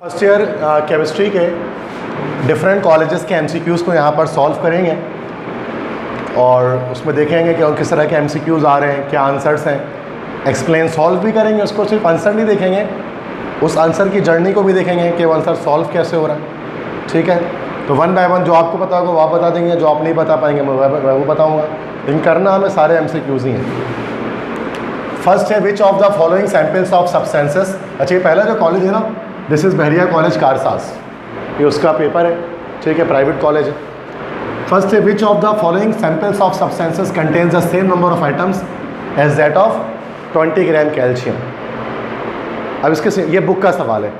First year chemistry के different colleges के MCQs को यहाँ पर सॉल्व करेंगे और उसमें देखेंगे कि किस तरह के एमसीक्यूज़ आ रहे हैं, क्या आंसर्स हैं, एक्सप्लेन सॉल्व भी करेंगे। उसको सिर्फ आंसर नहीं देखेंगे, उस आंसर की जर्नी को भी देखेंगे कि वो आंसर सॉल्व कैसे हो रहा है। ठीक है, तो वन बाय वन जो आपको पता होगा वो आप बता देंगे, जो आप नहीं बता पाएंगे मैं वो बताऊँगा। लेकिन करना हमें सारे एमसीक्यूज़ ही हैं। फर्स्ट है which of the following samples of substances. अच्छा, ये पहला जो कॉलेज है ना, दिस इज़ बहरिया कॉलेज कारसास, ये उसका पेपर है। ठीक है, प्राइवेट कॉलेज है। फर्स्ट है which of the following samples of substances contains the same number of items as that of 20 gram calcium. अब इसके ये बुक का सवाल है।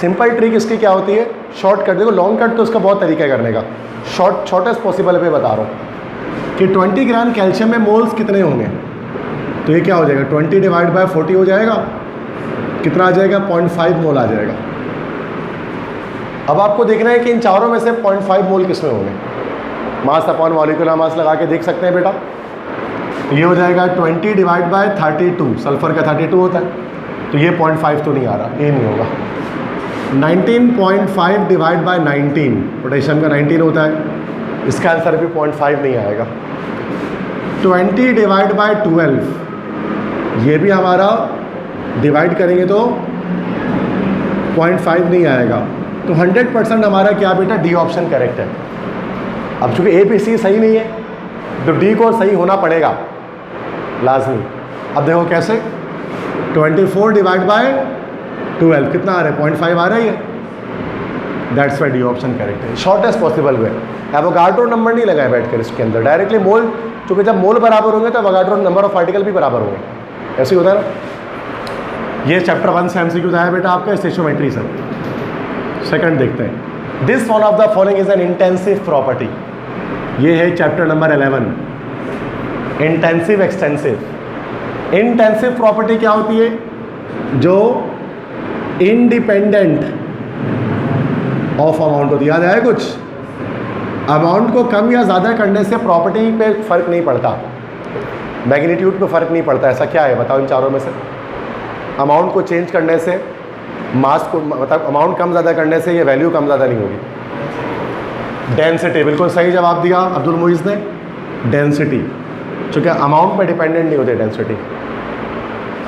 सिंपल ट्रिक इसकी क्या होती है, शॉर्टकट। देखो लॉन्ग कट तो उसका बहुत तरीका है करने का, शॉर्टेस्ट पॉसिबल पे बता रहा हूँ कि 20 ग्राम कैल्शियम में मोल्स कितने होंगे। तो ये क्या हो जाएगा, 20 डिवाइड बाय 40 हो जाएगा, कितना आ जाएगा, 0.5 मोल आ जाएगा। अब आपको देखना है कि इन चारों में से 0.5 मोल किस में होंगे। मास अपॉन मॉलिक्यूलर मास लगा के देख सकते हैं बेटा। तो ये हो जाएगा 20 डिवाइड बाय 32, सल्फर का 32 होता है, तो ये 0.5 तो नहीं आ रहा, ये नहीं होगा। 19.5 डिवाइड बाय 19, पोटेशियम का 19 होता है, इसका आंसर भी 0.5 नहीं आएगा। 20 डिवाइड बाय 12, ये भी हमारा डिवाइड करेंगे तो 0.5 नहीं आएगा। तो 100% हमारा क्या बेटा, डी ऑप्शन करेक्ट है। अब चूंकि ए बी सी सही नहीं है तो डी को सही होना पड़ेगा लाजमी। अब देखो कैसे, 24 डिवाइड बाय 12 कितना आ रहा है, 0.5 आ रहा है, ये that's why D option correct है। Shortest possible way. Avogadro number नहीं लगाए बैठकर इसके अंदर, डायरेक्टली मोल, चूँकि जब मोल बराबर होंगे तो एवोगाड्रो नंबर ऑफ पार्टिकल भी बराबर होंगे, ऐसे ही होता है ना। ये चैप्टर 1 से एमसीक्यूज आया बेटा आपका स्टेशियोमेट्री से। सेकंड देखते हैं, this one of the following is N intensive property. ये है chapter number 11, intensive extensive. Intensive property क्या होती है, जो इंडिपेंडेंट ऑफ अमाउंट होती है। याद आया कुछ, अमाउंट को कम या ज़्यादा करने से प्रॉपर्टी पे फ़र्क नहीं पड़ता, मैग्नीट्यूड पे फ़र्क नहीं पड़ता। ऐसा क्या है बताओ इन चारों में से। अमाउंट को चेंज करने से, मास को मतलब अमाउंट कम ज़्यादा करने से ये वैल्यू कम ज़्यादा नहीं होगी। डेंसिटी, बिल्कुल सही जवाब दिया अब्दुल मुइज़ ने, डेंसिटी। चूँकि अमाउंट पे डिपेंडेंट नहीं होती डेंसिटी,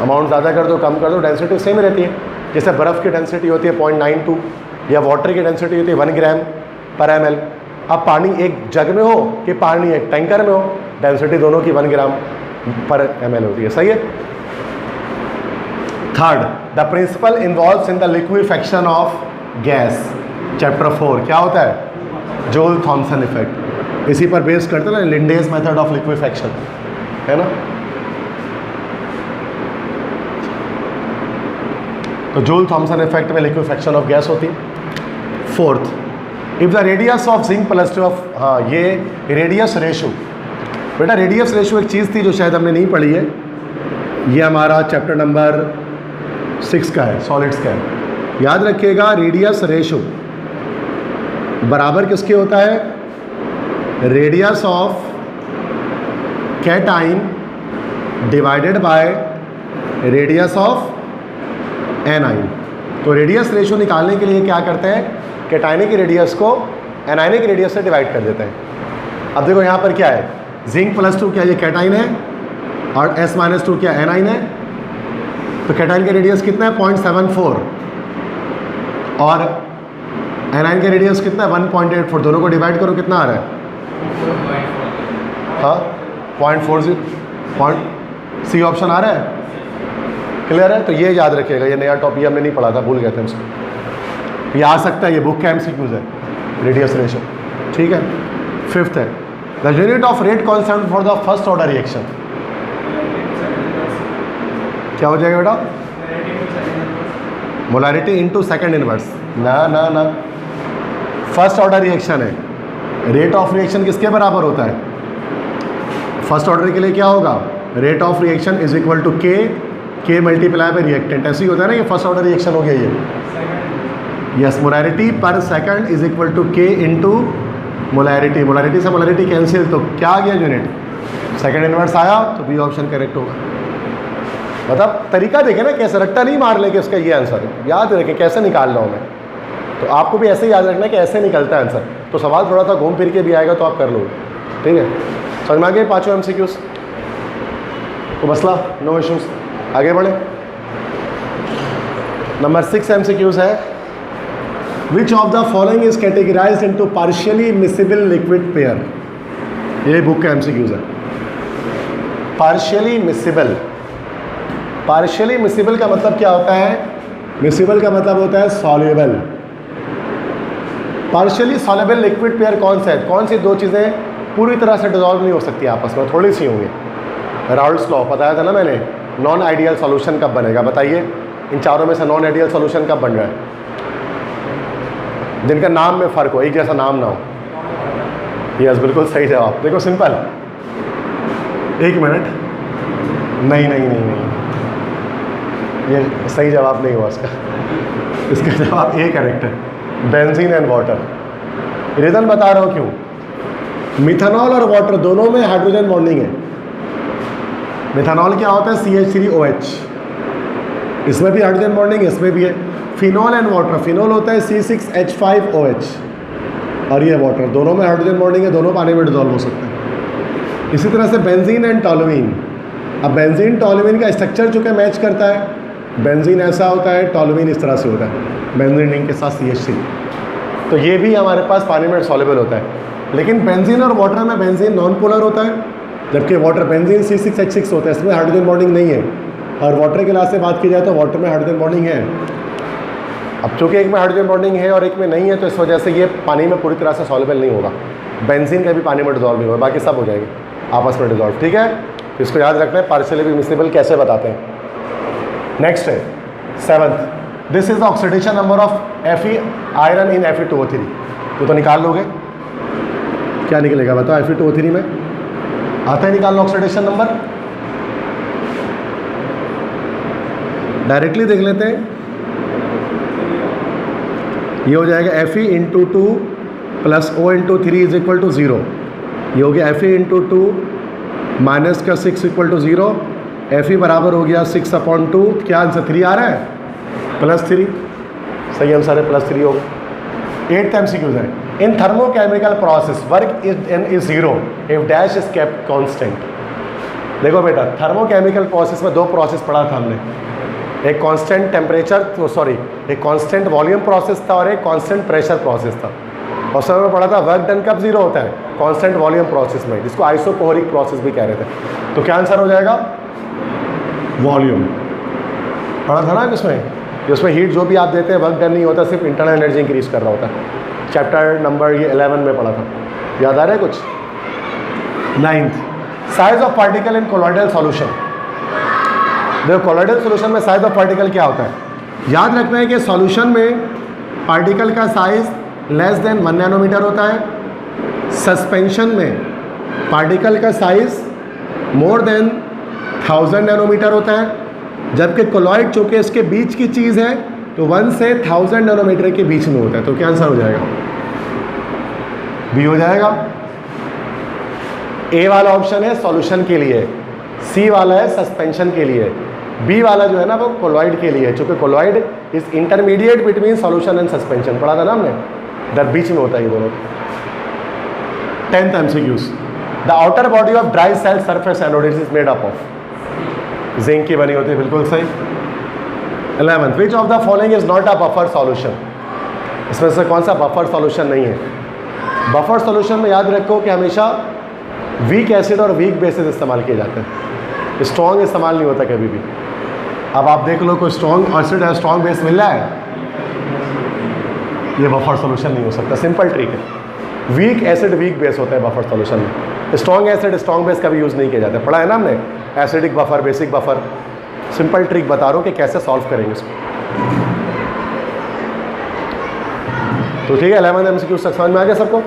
अमाउंट ज़्यादा कर दो कम कर दो डेंसिटी सेम रहती है। जैसे बर्फ़ की डेंसिटी होती है 0.92 या वाटर की डेंसिटी होती है 1 ग्राम पर ml। अब पानी एक जग में हो कि पानी एक टैंकर में हो, डेंसिटी दोनों की 1 ग्राम पर ml होती है। सही है। Third, the principle involves in the liquefaction of gas, chapter 4 क्या होता है, जूल थॉमसन इफेक्ट। इसी पर बेस करते हैं ना, लिंडेज मेथड ऑफ लिक्विफेक्शन, है ना। तो जूल थॉमसन इफेक्ट में लिक्विफेक्शन ऑफ गैस होती है। Fourth, if the radius of zinc plus two of, हाँ ये रेडियस रेशो बेटा, रेडियस रेशो एक चीज़ थी जो शायद हमने नहीं पढ़ी है, ये हमारा चैप्टर नंबर 6 का है, सॉलिड्स का है। याद रखिएगा, रेडियस रेशो बराबर किसके होता है, radius of cation divided by radius of anion. तो रेडियस रेशो निकालने के लिए क्या करते हैं, कैटाइनिक रेडियस को एनाइनिक रेडियस से डिवाइड कर देते हैं। अब देखो यहाँ पर क्या है, जिंक प्लस 2 क्या ये कैटाइन है और S-2 क्या एनाइन है। तो कैटाइन का रेडियस कितना है, 0.74 और एनाइन का रेडियस कितना है, 1.84। दोनों को डिवाइड करो कितना आ रहा है, हाँ 0.40, सी ऑप्शन आ रहा है। क्लियर है। तो ये याद रखिएगा, ये नया टॉपिक हमने नहीं पढ़ा था, भूल गए थे उसको। ये आ सकता है, ये बुक का एमसीक्यूज है, रेडियस रेशो। ठीक है। फिफ्थ है, the unit of rate constant for the first order reaction क्या हो जाएगा बेटा, मोलैरिटी इनटू सेकंड इनवर्स। ना ना ना, फर्स्ट ऑर्डर रिएक्शन है, रेट ऑफ रिएक्शन किसके बराबर होता है, फर्स्ट ऑर्डर के लिए क्या होगा, rate of reaction is equal to k multiply by reactant. ऐसे ही होता है ना, ये फर्स्ट ऑर्डर रिएक्शन हो गया ये। यस, मोलैरिटी पर सेकंड इज इक्वल टू के इंटू मोलैरिटी। मोलैरिटी से मोलैरिटी कैंसिल, तो क्या आ गया यूनिट, सेकंड इनवर्स आया, तो बी ऑप्शन करेक्ट होगा। मतलब तरीका देखें ना कैसे, रट्टा नहीं मार लेंगे उसका ये आंसर, याद रखें कैसे निकाल रहा हूँ मैं। तो आपको भी ऐसे ही याद रखना है कि ऐसे निकलता है आंसर। तो सवाल थोड़ा सा घूम फिर के भी आएगा तो आप कर लोगे, ठीक है। समझ में आ गए पाँचों MCQs? तो मसला नो इश्यूज, आगे बढ़े। नंबर 6 MCQs है, which of the following is categorised into partially miscible liquid pair. ये बुक का MCQs है। पार्शियली मिसिबल, पार्शियली मिसिबल का मतलब क्या होता है? मिसिबल का मतलब होता है soluble. Partially soluble liquid pair कौन सा है? कौन सी दो चीज़ें पूरी तरह से डिजॉल्व नहीं हो सकती आपस में, थोड़ी सी होंगी? राउल्ट्स लॉ बताया था ना मैंने। नॉन आइडियल सॉल्यूशन कब बनेगा बताइए? इन चारों में से नॉन आइडियल सॉल्यूशन कब बन रहा है? जिनका नाम में फ़र्क हो, एक जैसा नाम ना हो। यस, बिल्कुल सही जवाब। देखो सिंपल, एक मिनट, नहीं नहीं नहीं नहीं, ये सही जवाब नहीं हुआ इसका। इसका जवाब ए करेक्ट है, बेंजीन एंड वाटर। रीज़न बता रहा हूँ क्यों। मिथेनॉल और वाटर दोनों में हाइड्रोजन बॉन्डिंग है। मिथेनॉल क्या होता है? CH3OH। इसमें भी हाइड्रोजन बॉन्डिंग है, इसमें भी है। फिनॉल एंड वाटर, फिनॉल होता है C6H5OH और ये वाटर, दोनों में हाइड्रोजन बॉन्डिंग है, दोनों पानी में डिजॉल्व हो सकते हैं। इसी तरह से बेंजीन एंड टॉलुइन। अब बेंजीन टॉलुइन का स्ट्रक्चर चूँकि मैच करता है, बेंजीन ऐसा होता है, टॉलुइन इस तरह से होता है, बेंजीन रिंग के साथ CH3, तो ये भी हमारे पास पानी में सॉल्युबल होता है। लेकिन बेंजीन और वाटर में बेंजीन नॉन पोलर होता है, जबकि वाटर बेंजीन C6H6 होता है, इसमें हाइड्रोजन बॉन्डिंग नहीं है। और वाटर के लास्ट से बात की जाए तो वाटर में हाइड्रोजन बॉन्डिंग है। अब चूँकि एक में हाइड्रोजन बॉन्डिंग है और एक में नहीं है, तो इस वजह से ये पानी में पूरी तरह से सॉल्युबल नहीं होगा। बेंजीन का भी पानी में डिजॉल्व नहीं होगा, बाकी सब हो जाएंगे आपस में डिजॉल्व, ठीक है। इसको याद रखना है, पार्शियली मिसिबल कैसे बताते हैं। नेक्स्ट है 7th, this is the oxidation number of Fe iron in Fe2O3। तो निकाल लोगे, क्या निकलेगा बताओ? Fe2O3 में आता है निकालना ऑक्सीडेशन नंबर, डायरेक्टली देख लेते हैं। ये हो जाएगा Fe/2 plus O/3 is equal to 0। ये हो गया Fe/2 माइनस का 6 इक्वल टू 0। Fe बराबर हो गया 6/2। क्या आंसर 3 आ रहा है? +3, सही आंसर है, +3 होगा। 8th MCQ है, in thermochemical process work is 0 if dash is kept constant. देखो बेटा, थर्मोकेमिकल प्रोसेस में दो प्रोसेस पढ़ा था हमने, एक कांस्टेंट टेम्परेचर, एक कांस्टेंट वॉल्यूम प्रोसेस था और एक कांस्टेंट प्रेशर प्रोसेस था। और समय में पढ़ा था वर्क डन कब 0 होता है? कांस्टेंट वॉल्यूम प्रोसेस में, जिसको आइसोकोरिक प्रोसेस भी कह रहे थे। तो क्या आंसर हो जाएगा? वॉल्यूम। पढ़ा था ना इसमें हीट जो भी आप देते हैं वर्क डन नहीं होता, सिर्फ इंटरनल एनर्जी इंक्रीज कर रहा होता है। चैप्टर नंबर ये 11 में पढ़ा था, याद आ रहा है कुछ? 9th, size of particle in colloidal solution. देखो कोलॉइडल सॉल्यूशन में साइज ऑफ पार्टिकल क्या होता है? याद रखना है कि सॉल्यूशन में पार्टिकल का साइज लेस देन 1 नैनोमीटर होता है। सस्पेंशन में पार्टिकल का साइज मोर देन 1000 नैनोमीटर होता है। जबकि कोलॉइड चूँकि इसके बीच की चीज़ है तो 1 से 1000 नैनोमीटर के बीच में होता है। तो क्या आंसर हो जाएगा? बी हो जाएगा। ए वाला ऑप्शन है सॉल्यूशन के लिए, सी वाला है सस्पेंशन के लिए, बी वाला जो है ना वो कोलॉइड के लिए है, चूँकि colloid is intermediate between solution and suspension. पढ़ा था ना हमने, दर बीच में होता है ये दोनों। 10th MCQs, the outer body of dry cell surface anode is made up of. Zinc की बनी होती है, बिल्कुल सही। 11th, which of the following is not a buffer solution. इसमें से कौन सा बफर सॉल्यूशन नहीं है? बफर सॉल्यूशन में याद रखो कि हमेशा वीक एसिड और वीक बेसिस इस्तेमाल किए जाते हैं, स्ट्रॉन्ग इस्तेमाल नहीं होता कभी भी। अब आप देख लो कोई स्ट्रॉन्ग एसिड है, स्ट्रॉन्ग बेस मिल रहा है, ये बफर सॉल्यूशन नहीं हो सकता। सिंपल ट्रिक है, वीक एसिड वीक बेस होता है बफर सॉल्यूशन में। स्ट्रॉन्ग एसिड स्ट्रॉन्ग बेस का भी यूज़ नहीं किया जाता। पढ़ा है ना हमने, acidic buffer, basic buffer. Simple trick बता रहा हूँ कि कैसे सॉल्व करेंगे इसको। तो ठीक है, 11th MCQ समझ में आ गया सबको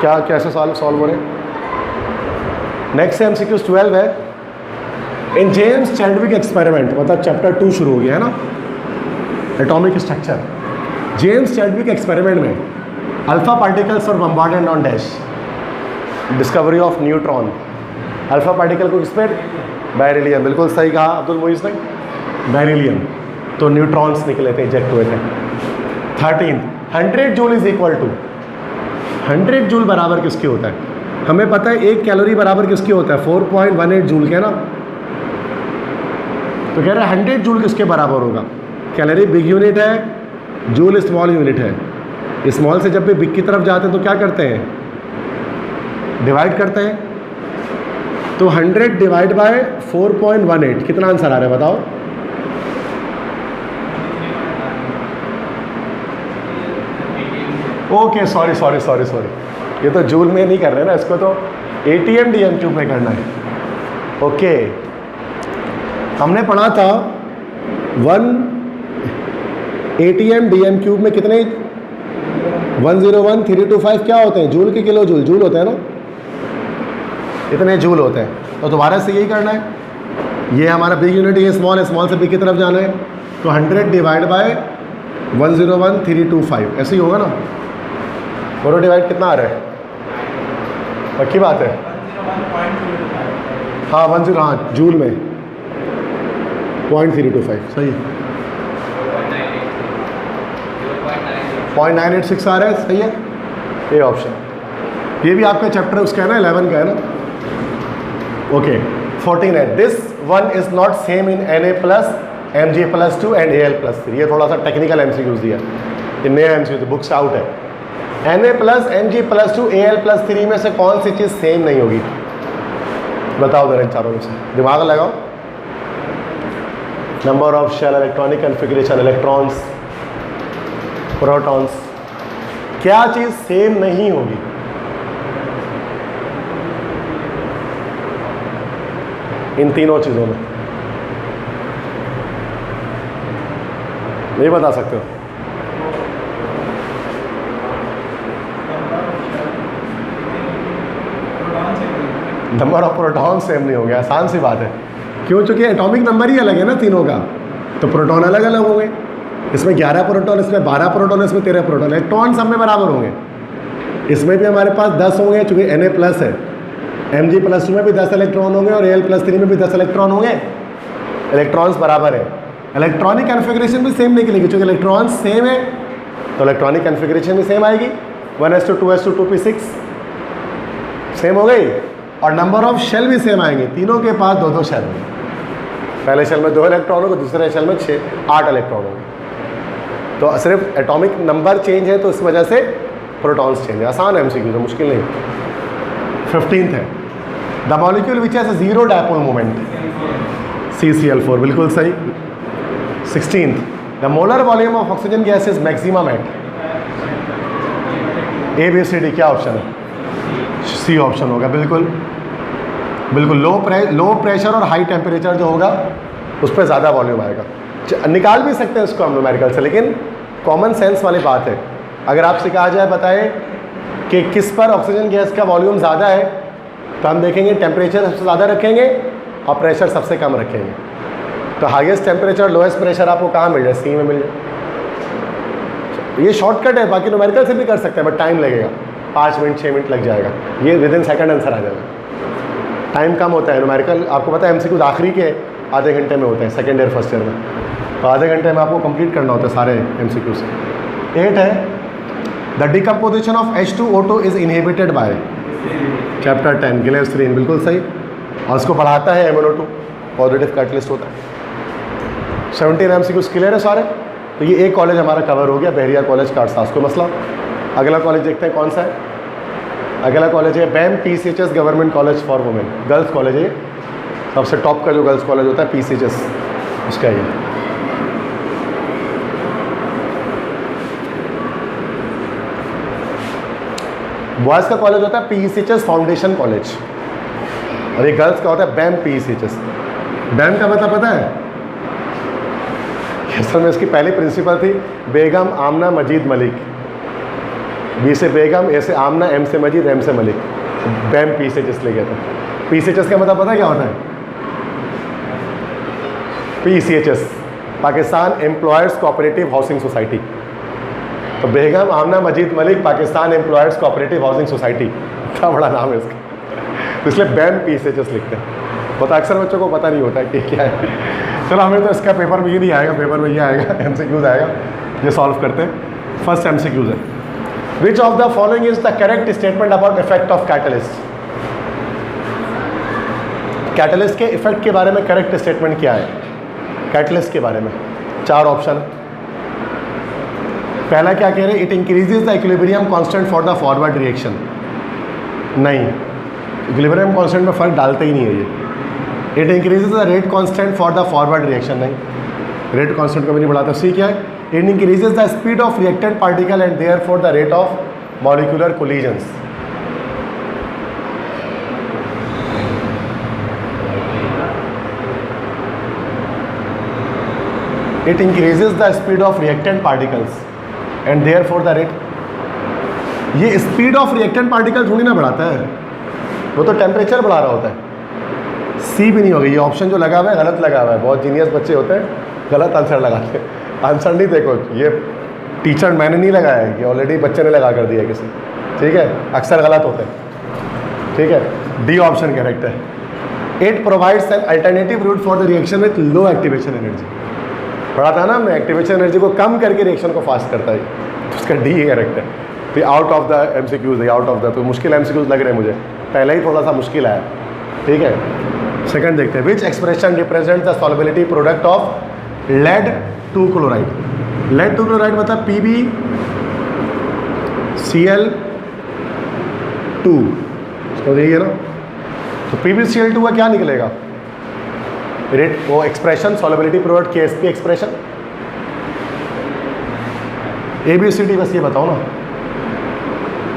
क्या कैसे सॉल्व हो रहे हैं। नेक्स्ट MCQ 12 है, इन जेम्स चैडविक एक्सपेरिमेंट, मतलब चैप्टर 2 शुरू हो गया है ना, atomic structure. James Chadwick experiment में अल्फा पार्टिकल्स और bombarded on dash, discovery of neutron. Alpha particle को किस पे? बेरिलियम। बिल्कुल सही कहा अब्दुल मोइज ने, बेरिलियम। तो न्यूट्रॉन्स निकले थे, इजेक्ट हुए थे। 13 100 joule is equal to 100 joule बराबर किसके होता है? हमें पता है 1 कैलोरी बराबर किसके होता है? 4.18 जूल के ना। तो कह रहे हैं 100 जूल किसके बराबर होगा? कैलोरी बिग यूनिट है, जूल स्मॉल यूनिट है। स्मॉल से जब भी बिग की तरफ जाते हैं तो क्या करते हैं? डिवाइड करते हैं। तो 100 डिवाइड बाय 4.18 कितना आंसर आ रहा है बताओ? ओके सॉरी, ये तो जूल में नहीं कर रहे ना, इसको तो ATM DM क्यूब में करना है। ओके, हमने पढ़ा था 1 ATM DM क्यूब में कितने 101325 क्या होते हैं? जूल के किलो जूल होते हैं ना, इतने जूल होते हैं। तो दोबारा से यही करना है, ये हमारा बिग यूनिट, ये स्मॉल है, स्मॉल से बिग की तरफ जाना है। तो 100 डिवाइड बाय 101325 ऐसे ही होगा ना। बोलो डिवाइड कितना आ रहा है? पक्की बात है? हाँ 10 हाँ जूल में 0.325 सही। 0.986 आ रहा है, सही है ये ऑप्शन। ये भी आपका चैप्टर उसका है ना, 11 का है ना। ओके 14 है, this one is not same in Na+, Mg+2 and Al+3। ये थोड़ा सा टेक्निकल MCQs दिया, ये नया MCQ तो बुक्स आउट है। Na+, Mg+2, Al+3 में से कौन सी चीज़ सेम नहीं होगी? बताओ जरा इन चारों में से, दिमाग लगाओ। Number of shell, electronic configuration, electrons, protons, क्या चीज़ सेम नहीं होगी? इन तीनों चीज़ों में नहीं बता सकते हो? नंबर ऑफ प्रोटॉन सेम नहीं होंगे, आसान सी बात है। क्यों? चूंकि एटॉमिक नंबर ही अलग है ना तीनों का, तो प्रोटॉन अलग अलग होंगे। इसमें 11 प्रोटॉन, इसमें 12 प्रोटॉन, इसमें 13 प्रोटॉन। इलेक्ट्रॉन सब में बराबर होंगे। इसमें भी हमारे पास 10 होंगे चूँकि Na+ है। Mg+2 में भी 10 इलेक्ट्रॉन होंगे और Al+3 में भी 10 इलेक्ट्रॉन होंगे। इलेक्ट्रॉन्स बराबर है। इलेक्ट्रॉनिक कन्फिग्रेशन भी सेम निकलेगी, चूँकि इलेक्ट्रॉन्स सेम है तो इलेक्ट्रॉनिक कन्फिग्रेशन भी सेम आएगी। 1s2 2s2 2p6 सेम हो गई, और नंबर ऑफ शेल भी सेम आएंगे। तीनों के पास 2-2 शेल होंगे। पहले शेल में 2 इलेक्ट्रॉन होंगे, दूसरे शेल में 8 इलेक्ट्रॉन होंगे। तो सिर्फ एटॉमिक नंबर चेंज है तो इस वजह से प्रोटॉन्स चेंज है। आसान MCQ तो मुश्किल नहीं। 15th है, the molecule which has 0 dipole moment, CCl4 बिल्कुल सही। 16th, the molar volume of oxygen gas is maximum at ABCD, क्या ऑप्शन है? C ऑप्शन होगा, बिल्कुल। लो प्रेशर और हाई टेम्परेचर जो होगा उस पर ज़्यादा वॉल्यूम आएगा। निकाल भी सकते हैं उसको हम न्यूमेरिकल से, लेकिन कॉमन सेंस वाली बात है। अगर आपसे कहा जाए बताएं कि किस पर ऑक्सीजन गैस का वॉल्यूम ज़्यादा है, तो हम देखेंगे टेम्परेचर सबसे ज़्यादा रखेंगे और प्रेशर सबसे कम रखेंगे। तो हाईएस्ट टेम्परेचर लोएस्ट प्रेशर आपको कहाँ मिल जाए? C में मिल जाए। ये शॉर्टकट है, बाकी न्यूमेरिकल से भी कर सकते हैं बट टाइम लगेगा, 5 मिनट 6 मिनट लग जाएगा। ये विदिन सेकंड आंसर आ जाएगा, टाइम कम होता है। न्यूमेरिकल आपको पता है MCQ आखिरी के आधे घंटे में होते हैं, सेकेंड ईयर फर्स्ट ईयर में, तो आधे घंटे में आपको कंप्लीट करना होता है सारे MCQs। 8 है, the decomposition of H2O2 is inhibited by chapter 10 गिलेस्ट्रीन, बिल्कुल सही। और उसको बढ़ाता है MnO2, पॉजिटिव कैटलिस्ट होता है। 17 MCQs क्लियर है सारे। तो ये एक कॉलेज हमारा कवर हो गया, बहरिया कॉलेज काटसास को मसला। अगला कॉलेज देखते हैं कौन सा है। अगला कॉलेज है BAM PCHS government college for women, girls college है। सबसे टॉप का जो गर्ल्स कॉलेज होता है PCHS, उसका ये। बॉयज़ का कॉलेज होता है PCHS फाउंडेशन कॉलेज, और ये गर्ल्स का होता है BAM PCHS। BAM का मतलब पता है? असल में इसकी पहली प्रिंसिपल थी बेगम आमना मजीद मलिक। B से बेगम, A से आमना, M से मजीद, M से मलिक। BAM PCHS ले गया था। PCHS का मतलब पता है क्या होता है? PCHS Pakistan employers cooperative housing society. तो Begum Amna Majeed Malik Pakistan employers cooperative housing society, इतना बड़ा नाम है इसका, तो इसलिए BAM PCHS लिखते हैं। बहुत अक्सर बच्चों को पता नहीं होता है कि क्या है। चलो हमें तो इसका पेपर में ये नहीं आएगा, पेपर में ये आएगा, MCQs आएगा, ये सॉल्व करते हैं। फर्स्ट MCQs है. Which of the following is the correct statement about effect of catalyst? Catalyst के इफेक्ट के बारे में करेक्ट स्टेटमेंट क्या है? कैटलिस्ट के बारे में 4 ऑप्शन. पहला क्या कह रहे हैं? It increases the equilibrium constant for the forward reaction. नहीं, इक्विलिब्रियम कांस्टेंट में फ़र्क डालते ही नहीं है ये. It increases the rate constant for the forward reaction. नहीं, रेट कांस्टेंट कभी नहीं बढ़ाता. सी क्या है? It increases the speed of reactant particle and therefore the rate of molecular collisions. It increases the speed of reactant particles and therefore the rate. ये speed of reactant particle थोड़ी ना बढ़ाता है, वो तो टेम्परेचर बढ़ा रहा होता है. सी भी नहीं होगी. ये ऑप्शन जो लगा हुआ है गलत लगा हुआ है. बहुत जीनियस बच्चे होते हैं, गलत आंसर लगाते हैं. आंसर नहीं देखो, ये टीचर मैंने नहीं लगाया है, ये ऑलरेडी बच्चे ने लगा कर दिया किसी. ठीक है, अक्सर गलत होते हैं. ठीक है, डी ऑप्शन करेक्ट है. It provides an alternative route for the reaction with low activation energy. पढ़ा था ना हमने, एक्टिवेशन एनर्जी को कम करके रिएक्शन को फास्ट करता है, तो उसका डी करेक्ट है. तो आउट ऑफ द MCQs है, आउट ऑफ द, तो मुश्किल MCQs लग रहे हैं मुझे, पहले ही थोड़ा सा मुश्किल आया. ठीक है, सेकंड देखते हैं. Which expression represent the solubility product of lead 2 chloride. Lead 2 chloride मतलब PbCl2. इसको देखिए ना, तो PbCl2 का क्या निकलेगा? रेट, वो expression solubility product KSP expression. ABCD बस ये बताओ ना.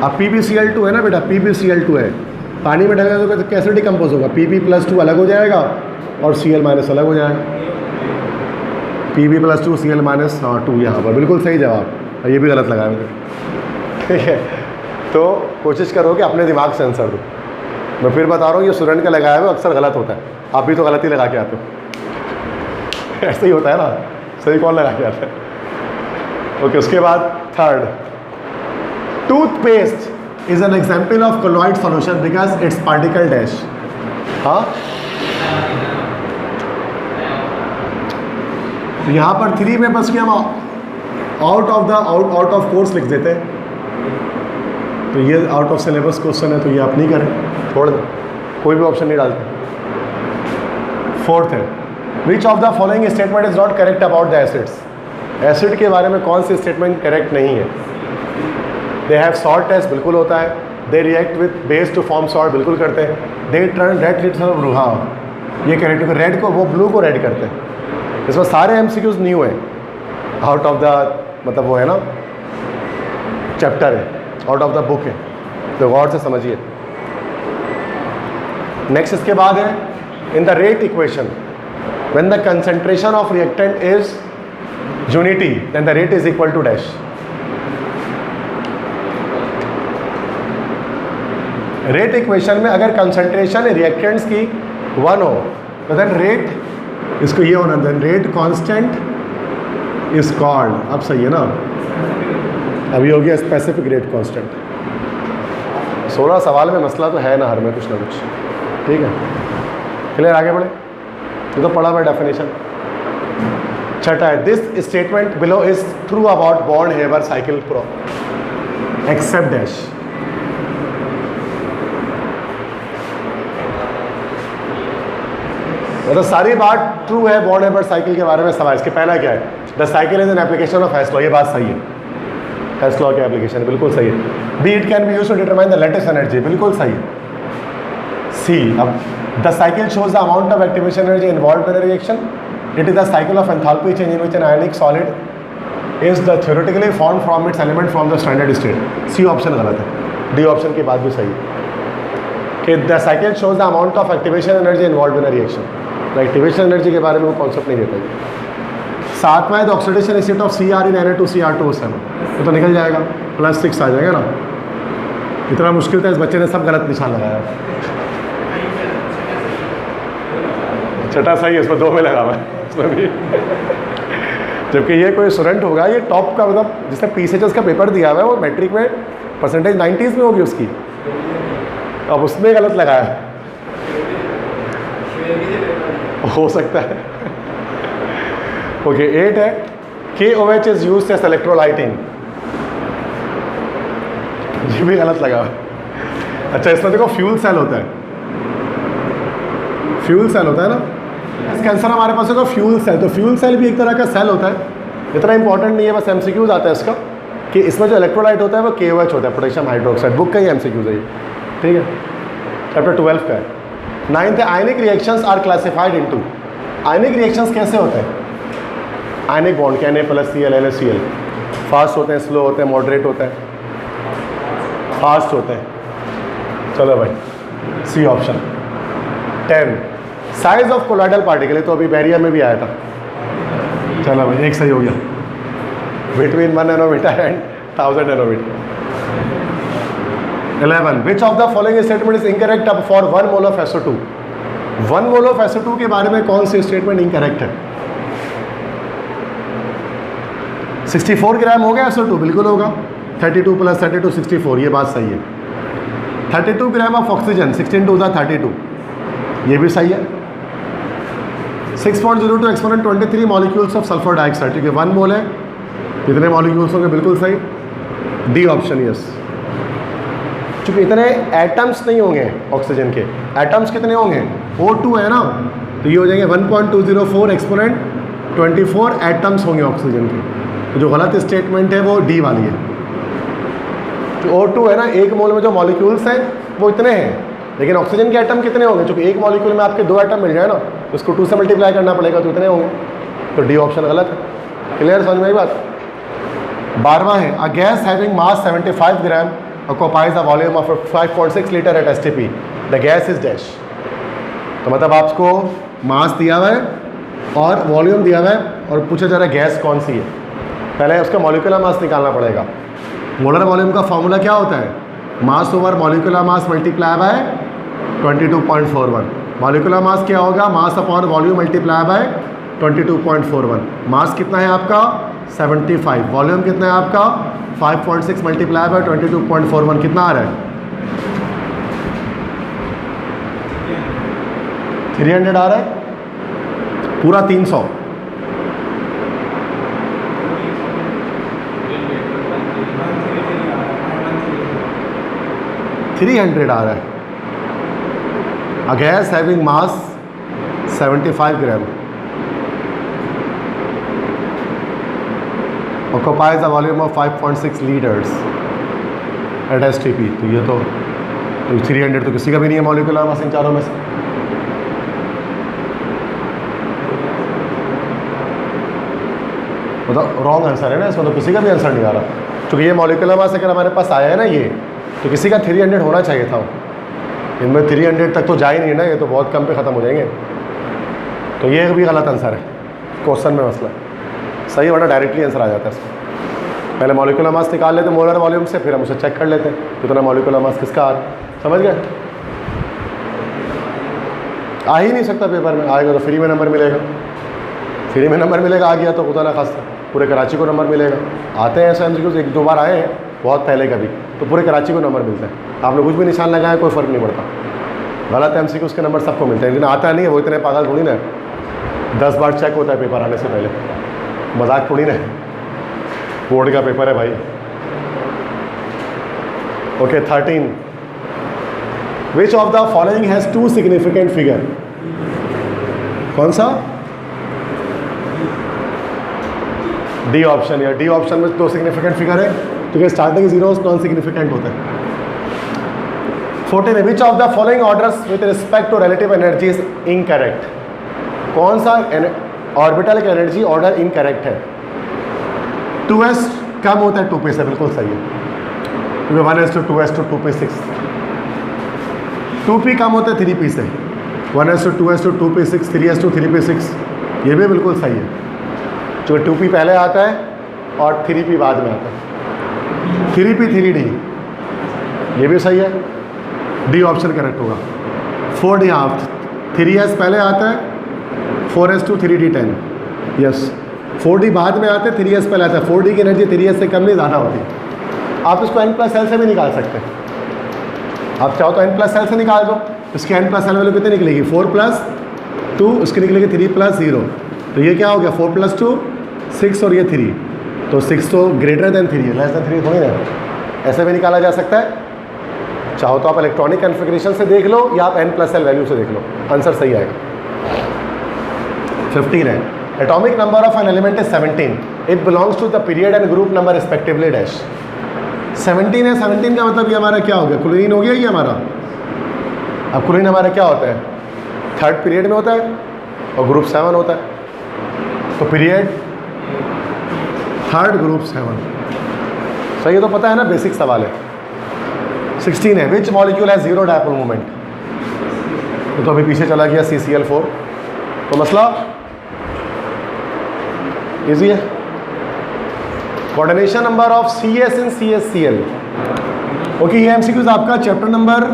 अब PbCl2 है ना बेटा, PbCl2 है, पानी में डालेगा तो कैसे डिकम्पोज होगा? Pb+2 अलग हो जाएगा और Cl- अलग हो जाएगा. Pb+2 Cl-2 यहाँ पर बिल्कुल सही जवाब. ये भी गलत लगाया मैंने. ठीक है, तो कोशिश करो कि अपने दिमाग से आंसर दो. मैं फिर बता रहा हूँ, ये स्टूडेंट का लगाया हुआ अक्सर गलत होता है. आप भी तो गलत ही लगा के आते हो. ऐसे ही होता है ना, सही कौन लगा के आता है? ओके, उसके बाद third, toothpaste is an example of colloid solution because it's particle dash. हाँ, तो यहाँ पर 3 में बस कि हम आउट ऑफ कोर्स लिख देते हैं. तो ये आउट ऑफ सिलेबस क्वेश्चन है, तो ये आप नहीं करें, छोड़ दें, कोई भी ऑप्शन नहीं डालते. फोर्थ है, which of the following statement is not correct about the acids. Acid के बारे में कौन सी स्टेटमेंट करेक्ट नहीं है? दे हैव सॉल्ट टेस्ट, बिल्कुल होता है. They react with base to form salt, बिल्कुल करते हैं. They turn red litmus blue, हाँ ये करेक्ट है. रेड को वो ब्लू को रेड करते हैं. इसमें सारे MCQs न्यू हैं, आउट ऑफ द, मतलब वो है ना चैप्टर है, आउट ऑफ द बुक है, तो गौर से समझिए. नेक्स्ट इसके बाद है, in the rate equation when the concentration of reactant is unity then the rate is equal to dash. Rate equation में अगर कंसंट्रेशन रिएक्टेंट्स की 1 हो तो देन रेट, इसको ये होना, then rate constant is called. अब सही है ना, अभी हो गया स्पेसिफिक रेट कांस्टेंट. 16 सवाल में मसला तो है ना, हर में कुछ ना कुछ. ठीक है, क्लियर, आगे बढ़े. ये तो पढ़ा हुआ डेफिनेशन. छठा है, this statement below is true about bond Haber cycle pro except dash. मतलब सारी बात ट्रू है बॉन्ड हेबर साइकिल के बारे में. सवाल इसके पहला क्या है? The cycle is an application of Hess law. ये बात सही है, हेस लॉ की एप्लीकेशन बिल्कुल सही है. B, it can be used to determine the lattice energy, बिल्कुल सही है. सी, अब the cycle shows the amount of activation energy involve in a reaction. It is the cycle of enthalpy change in which an ionic solid is the theoretically form from its element from the standard state. C option गलत है. D option की बात भी सही है कि the cycle shows the amount of activation energy involve in a reaction. Activation energy के बारे में वो कॉन्सेप्ट नहीं देता है. सातवां the oxidation state of Cr in Na2Cr2O7, वो तो निकल जाएगा, +6 आ जाएगा ना. इतना मुश्किल था, इस बच्चे ने सब गलत निशान लगाया. छठा सही है, इसमें 2 में लगा हुआ है इसमें भी. जबकि ये कोई स्टूडेंट होगा, ये टॉप का, मतलब जिसने PCHS का पेपर दिया हुआ है, वो मैट्रिक में परसेंटेज 90s में होगी उसकी, अब उसमें गलत लगाया. हो सकता है. ओके, 8 है, KOH is used as electrolyte in ये भी गलत लगा। अच्छा इसमें देखो फ्यूल सेल होता है, फ्यूल सेल होता है ना, इसका आंसर हमारे पास होगा फ्यूल सेल। तो फ्यूल सेल भी एक तरह का सेल होता है, इतना इंपॉर्टेंट नहीं है, बस एमसीक्यूज आता है इसका कि इसमें जो इलेक्ट्रोलाइट होता है वो KOH होता है, पोटेशियम हाइड्रोक्साइड। बुक का ही एमसीक्यूज है ये, ठीक है, चैप्टर 12 का है। 9th ionic reactions are classified into. Ionic reactions कैसे होते हैं? Ionic bond Na+Cl NaCl, fast होते हैं, स्लो होते हैं, मॉडरेट होते हैं, फास्ट होते हैं। चलो भाई C option. 10 size of colloidal particle, तो अभी बैरियर में भी आया था। चलो भाई एक सही हो गया, between 1 nanometre and 1000 nanometre. 11 which of the following statement is incorrect for 1 mole of SO2। 1 mole of SO2 के बारे में कौन सी स्टेटमेंट इनकरेक्ट है? 64 ग्राम हो गया SO2, बिल्कुल होगा। 32 + 32 64, ये बात सही है। 32 ग्राम ऑफ ऑक्सीजन, 16 × 2 = 32, ये भी सही है। 6.02 exponent 23 molecules of sulphur dioxide, क्योंकि 1 मोल है, इतने मॉलिक्यूल्स होंगे, बिल्कुल सही। D option yes. चूँकि इतने एटम्स नहीं होंगे ऑक्सीजन के, एटम्स कितने होंगे? O2 है ना, तो ये हो जाएंगे 1.204 एक्सपोनेंट 24 एटम्स होंगे ऑक्सीजन के। तो जो गलत स्टेटमेंट है वो डी वाली है। जो O2 है ना, 1 मोल में जो मॉलिक्यूल्स हैं वो इतने हैं, लेकिन ऑक्सीजन के एटम कितने होंगे? क्योंकि 1 मॉलिक्यूल में आपके 2 एटम मिल जाए ना, तो उसको 2 से मल्टीप्लाई करना पड़ेगा, तो इतने होंगे। तो डी ऑप्शन गलत है। क्लियर, समझ में आई बात? 12वां है, a gas having mass 75 gram occupies a volume of 5.6 litre at STP, the gas is dash. तो मतलब आपको मास दिया हुआ है और वॉल्यूम दिया हुआ है और पूछा जा रहा है गैस कौन सी है। पहले उसका मॉलिक्यूलर मास निकालना पड़ेगा। मोलर वॉल्यूम का फॉर्मूला क्या होता है? मास over molecular mass multiply by 22.41। Molecular mass क्या होगा? Mass upon volume multiply by 22.41। मास कितना है आपका? 75। वॉल्यूम कितना है आपका? 5.6 मल्टीप्लाई बाय 22.41, कितना आ रहा है? 300 आ रहा है, पूरा 300। $300 आ रहा है। A gas having mass 75 gram occupies a volume of 5.6 liters at STP। तो ये तो 300 तो किसी का भी नहीं है मॉलिक्यूलर मास इन चारों में से। मतलब रॉन्ग आंसर है ना इसमें, तो किसी का भी आंसर नहीं आ रहा, क्योंकि ये मॉलिक्यूलर मास अगर हमारे पास आया है ना ये, तो किसी का 300 होना चाहिए था। इनमें 300 तक तो जा ही नहीं ना, ये तो बहुत कम पे ख़त्म हो जाएंगे। तो ये भी गलत आंसर है, क्वेश्चन में मसला सही, वरना डायरेक्टली आंसर आ जाता है इसमें। पहले मॉलिक्यूलर मास निकाल लेते मोलर वॉल्यूम से, फिर हम उसे चेक कर लेते हैं कितना मॉलिक्यूलर मास किसका आ रहा है। समझ गए? आ ही नहीं सकता पेपर में, आएगा तो फ्री में नंबर मिलेगा। फ्री में नंबर मिलेगा, आ गया तो खुदा ना खास्ता पूरे कराची को नंबर मिलेगा। आते हैं ऐसे MCQs, 1-2 बार आए हैं बहुत पहले कभी, तो पूरे कराची को नंबर मिलता है। आपने कुछ भी निशान लगाया कोई फ़र्क नहीं पड़ता। गलत MCQs के नंबर सबको मिलते हैं, लेकिन आता नहीं है, वो इतने पागल थोड़ी ना है। 10 बार चेक होता है पेपर आने से पहले, मजाक थोड़ी ना है, बोर्ड का पेपर है भाई। Okay 13 which of the following has 2 significant figure. कौन सा? D option. या डी ऑप्शन में 2 सिग्निफिकेंट फिगर है, क्योंकि स्टार्टिंग जीरोस नॉन सिग्निफिकेंट होते हैं। 14 which of the following orders with respect to relative energy is incorrect. कौन सा ऑर्बिटल का एनर्जी ऑर्डर इनकरेक्ट है? 2s कम होता है 2p से, बिल्कुल सही है, क्योंकि 1s to 2s to 2p 6। 2p कम होता है 3p से, 1s to 2s to 2p 6, 3s to 3p 6, ये भी बिल्कुल सही है। जो 2p पहले आता है और 3p बाद में आता है। 3p 3d, ये भी सही है, डी ऑप्शन करेक्ट होगा। 4d, हाँ 3s पहले आता है, 4s to 3d 10, yes. 4d बाद में आता है, 3s पहले आता है। 4d की एनर्जी 3s से कम नहीं ज़्यादा होती। आप इसको n+l से भी निकाल सकते हैं, आप चाहो तो n+l से निकाल दो। इसकी n+l वैल्यू कितनी निकलेगी? 4+2, उसकी निकलेगी 3+0, तो ये क्या हो गया? 4+2 6 और ये 3, तो 6 तो ग्रेटर देन 3 है, लेस देन 3 थोड़ी ना। ऐसे भी निकाला जा सकता है, चाहो तो आप इलेक्ट्रॉनिक कॉन्फ़िगरेशन से देख लो या आप n+l वैल्यू से देख लो, आंसर सही आएगा। 15 है, atomic number of an element is 17, it belongs to the period and group number respectively dash. 17 है, 17 का मतलब ये हमारा क्या हो गया, क्लोरीन हो गया ये हमारा। अब क्लोरीन हमारा क्या होता है, थर्ड पीरियड में होता है और ग्रुप 7 होता है, तो पीरियड थर्ड ग्रुप 7, सही है, तो पता है ना, बेसिक सवाल है। 16 है, which molecule has zero dipole moment, तो अभी पीछे चला गया CCl4, तो मसला इजी है। Coordination number of CS in CSCl। Okay, ये MCQs आपका चैप्टर नंबर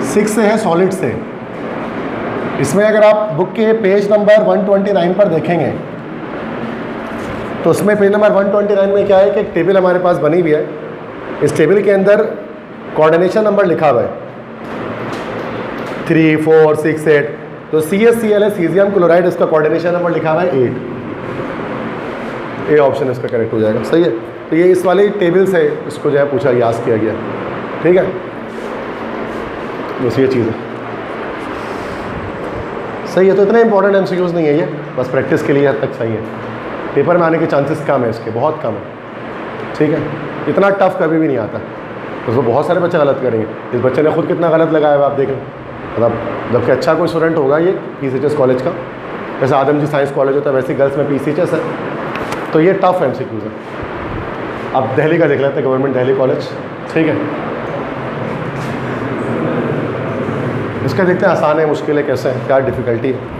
6 से है, सॉलिड से। इसमें अगर आप बुक के पेज नंबर 129 पर देखेंगे तो उसमें पेज नंबर 129 में क्या है कि एक टेबल हमारे पास बनी हुई है, इस टेबल के अंदर कोऑर्डिनेशन नंबर लिखा हुआ है 3, 4, 6, 8। तो CSCl है, सीजियम क्लोराइड, इसका कोऑर्डिनेशन नंबर लिखा हुआ है 8। ए ऑप्शन इसका करेक्ट हो जाएगा, सही है। तो ये इस वाली टेबल से इसको जो है पूछा, याद किया गया, ठीक है, बस ये चीज़ है, सही है। तो इतने इंपॉर्टेंट MCQs नहीं है ये, बस प्रैक्टिस के लिए हद तक सही है। पेपर में आने के चांसेस कम है इसके, बहुत कम है, ठीक है। इतना टफ कभी भी नहीं आता, उसको बहुत सारे बच्चे गलत करेंगे। इस बच्चे ने खुद कितना गलत लगाया हुआ आप देख लें, मतलब जबकि अच्छा कोई स्टूडेंट होगा ये PCHS कॉलेज का, जैसे आदम जी साइंस कॉलेज होता है वैसे गर्ल्स में PCHS है, तो ये टफ MCQs है। अब दिल्ली का देख लेते हैं, गवर्नमेंट दिल्ली कॉलेज, ठीक है। इसका देखते हैं आसान है, मुश्किल है, कैसे है, क्या डिफिकल्टी है।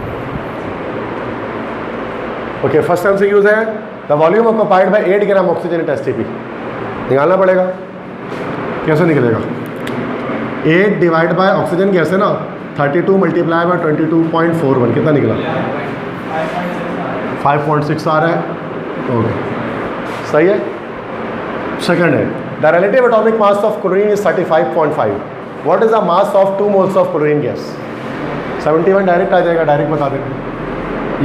ओके, फर्स्ट MCQs है, the volume occupied by 8 gram oxygen at STP। निकालना पड़ेगा, कैसे निकलेगा, 8 डिवाइड बाय ऑक्सीजन गैस है ना, 32 मल्टीप्लाई बाय 22.41, कितना निकला, 5.6 आ रहा है, ओके, सही है। सेकंड है, the relative atomic mass of chlorine is 35.5, what is the mass of 2 moles of chlorine gas. 71 direct आ जाएगा, डायरेक्ट बता दें,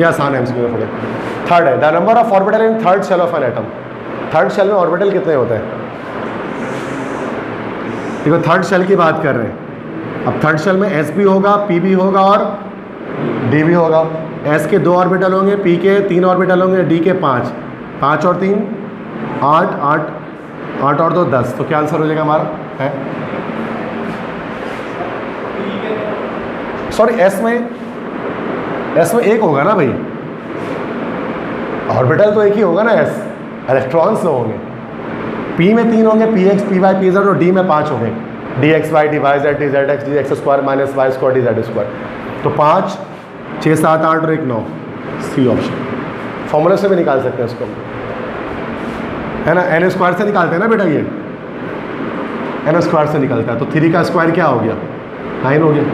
यह आसान है MCQ में। थर्ड है, the number of orbital in third shell of an atom. Third shell में ऑर्बिटल कितने होते हैं, देखो थर्ड शेल की बात कर रहे हैं। अब थर्ड शेल में S भी होगा, P भी होगा और D भी होगा। S के 2 ऑर्बिटल होंगे, P के 3 ऑर्बिटल होंगे, D के 5, 5 और 3 8, 8 और 2 10, तो क्या आंसर हो जाएगा हमारा है, सॉरी S में एक होगा ना भाई, ऑर्बिटल तो एक ही होगा ना, S इलेक्ट्रॉन्स तो होंगे, P में 3 होंगे, PX, PY, PZ, और D में 5 होंगे, DXY, DYZ, DZX, DX² minus Y² DZ²। तो 5, 6, 7, 8 और 1, 9, C ऑप्शन। फॉर्मूले से भी निकाल सकते हैं इसको, है ना, n² से निकालते हैं ना बेटा, ये n² से निकलता है, तो 3 का स्क्वायर क्या हो गया, 9 हो गया।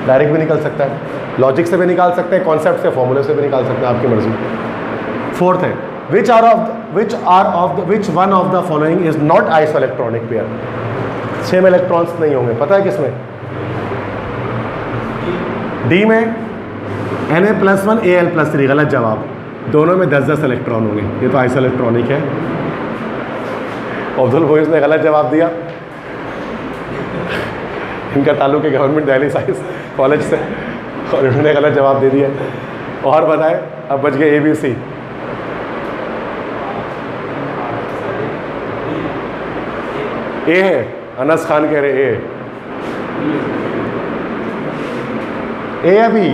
डायरेक्ट भी निकल सकता है, लॉजिक से भी निकाल सकते हैं, कॉन्सेप्ट से, फॉर्मूले से भी निकाल सकते हैं, आपकी मर्जी। फोर्थ है, which one of the following is not isoelectronic pair। Same electrons नहीं होंगे, पता है किसमें, D में Na+1 Al+3, गलत जवाब, दोनों में 10-10 इलेक्ट्रॉन होंगे, ये तो आइसोइलेक्ट्रॉनिक है। अब्दुल बोइस ने गलत जवाब दिया, इनका ताल्लुक है गवर्नमेंट दिल्ली साइंस कॉलेज से, और इन्होंने गलत जवाब दे दिया। और बताए, अब बच गए ABC। ए है, अनस खान कह रहे ए है, बी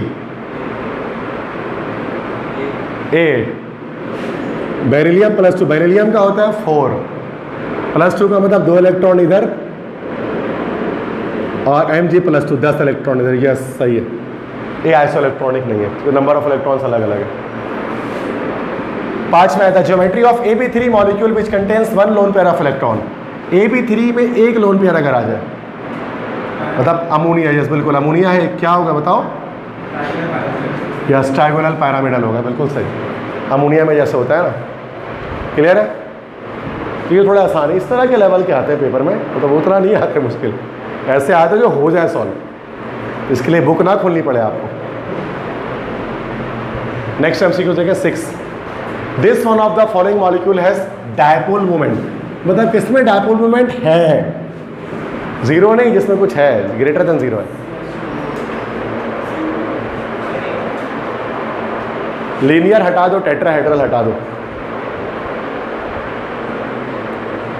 ए। बेरिलियम +2, बेरिलियम का होता है 4, +2 का मतलब 2 इलेक्ट्रॉन इधर और Mg+2 10 इलेक्ट्रॉन इधर, यस सही है। ए आइसोइलेक्ट्रॉनिक नहीं है, तो नंबर ऑफ इलेक्ट्रॉन्स अलग अलग है। 5 में आता है, geometry of AB3 molecule which contains 1 lone pair of electron. AB3 में 1 लोन पेयर अगर आ जाए, मतलब अमोनिया, यस बिल्कुल अमोनिया है, क्या होगा बताओ, यस ट्राइगोनल पैरामिडल होगा, बिल्कुल सही, अमोनिया में जैसे होता है ना, क्लियर है। तो ये थोड़ा आसान है, इस तरह के लेवल के आते हैं पेपर में, मतलब वो उतना नहीं आते, मुश्किल ऐसे आते जो हो जाए सॉल्व, इसके लिए बुक ना खोलनी पड़े आपको। नेक्स्ट MCQ देखें 6, this one of the following molecule has dipole moment. मतलब किसमें डायपोल मोमेंट है, जीरो नहीं, जिसमें कुछ है, ग्रेटर देन जीरो है। लीनियर हटा दो, टेट्राहेड्रल हटा दो।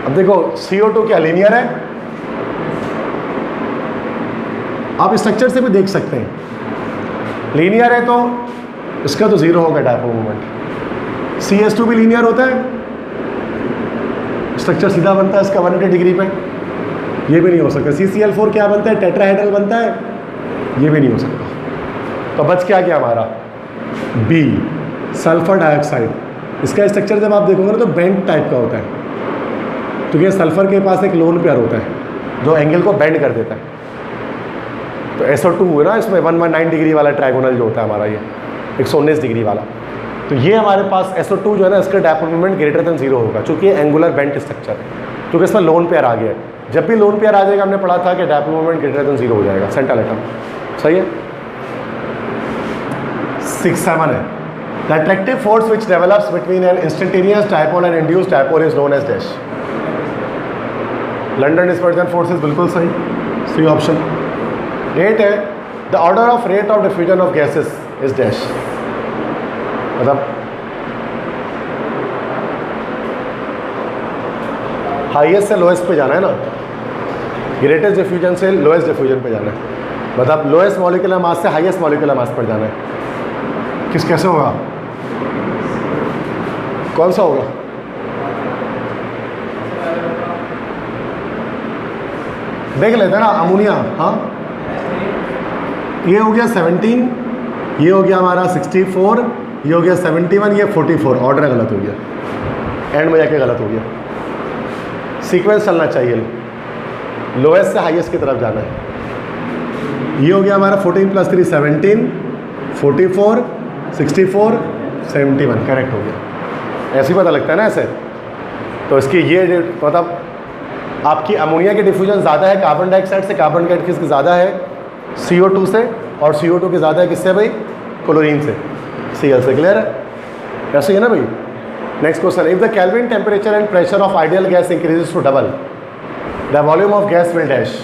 अब देखो CO2 क्या लीनियर है? आप स्ट्रक्चर से भी देख सकते हैं, लीनियर है तो इसका तो जीरो होगा डायपोल मोमेंट। CS2 भी लीनियर होता है, स्ट्रक्चर सीधा बनता है इसका 180 डिग्री पे, ये भी नहीं हो सकता। CCl4 क्या बनता है? टेट्राहेड्रल बनता है, ये भी नहीं हो सकता। तो बच क्या गया हमारा B, सल्फर डाइऑक्साइड। इसका स्ट्रक्चर जब आप देखोगे ना तो बेंड टाइप का होता है, क्योंकि सल्फर के पास एक लोन पेयर होता है जो एंगल को बेंड कर देता है। तो SO2 है ना, इसमें 119 डिग्री वाला ट्राइगोनल जो होता है हमारा, ये 119 डिग्री वाला। तो ये हमारे पास SO2 जो है ना, इसका dipole moment greater than zero होगा, क्योंकि ये एंगुलर बेंट स्ट्रक्चर है, क्योंकि इसमें लोन पेयर आ गया है। जब भी लोन पेयर आ जाएगा, हमने पढ़ा था कि dipole moment greater than zero हो जाएगा सेंट्रल एटम। सही है। 6-7 है। The attractive force which develops between an instantaneous dipole and induced dipole is known as dash. London dispersion forces, बिल्कुल सही, सी ऑप्शन। 8 है। The order of rate of diffusion of gases is dash. मतलब highest से lowest पे जाना है ना, greatest diffusion से लोएस्ट डिफ्यूजन पे जाना है। मतलब लोएस्ट मॉलिक्यूलर मास से हाईएस्ट मॉलिक्यूलर मास पर जाना है। किस कैसे होगा? कौन सा होगा? देख लेते हैं ना, अमोनिया। हाँ, ये हो गया 17, ये हो गया हमारा 64, ये हो गया 71, ये 44। ऑर्डर गलत हो गया, एंड में जाके गलत हो गया। सीक्वेंस चलना चाहिए, लोएस्ट से हाईएस्ट की तरफ जाना है। ये हो गया हमारा 14 + 3 17, 44, 64, 71, करेक्ट हो गया। ऐसे ही पता लगता है ना ऐसे। तो इसकी ये मतलब आपकी अमोनिया की डिफ्यूजन ज़्यादा है कार्बन डाइऑक्साइड से, कार्बन डाइऑक्साइड किसकी ज़्यादा है? CO2 से, और CO2 की ज़्यादा है किससे भाई? क्लोरीन से, Cl से। क्लियर है? ऐसे ही है ना भाई। Next question, if the kelvin temperature and pressure of ideal gas increases to double, the volume of gas will dash.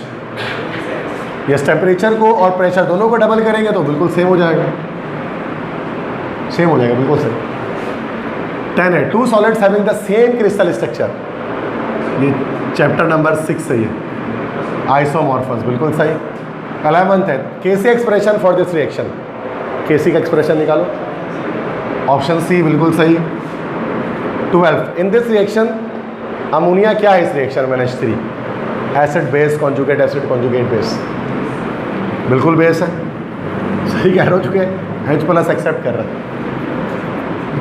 Yes, temperature को और प्रेशर दोनों को डबल करेंगे तो बिल्कुल सेम हो जाएगा, सेम हो जाएगा, बिल्कुल सेम। 10 है। 2 solids having the same crystal structure, ये चैप्टर नंबर 6 से है, आइसोमॉर्फस, बिल्कुल सही। 11th है। Kc expression for this reaction. Kc का एक्सप्रेशन निकालो, ऑप्शन सी, बिल्कुल सही। 12th, in this reaction ammonia क्या है इस रिएक्शन में? NH3, acid base conjugate, acid conjugate base, बिल्कुल बेस है, सही कह रहे हो, चुके H+ एक्सेप्ट कर रहा है।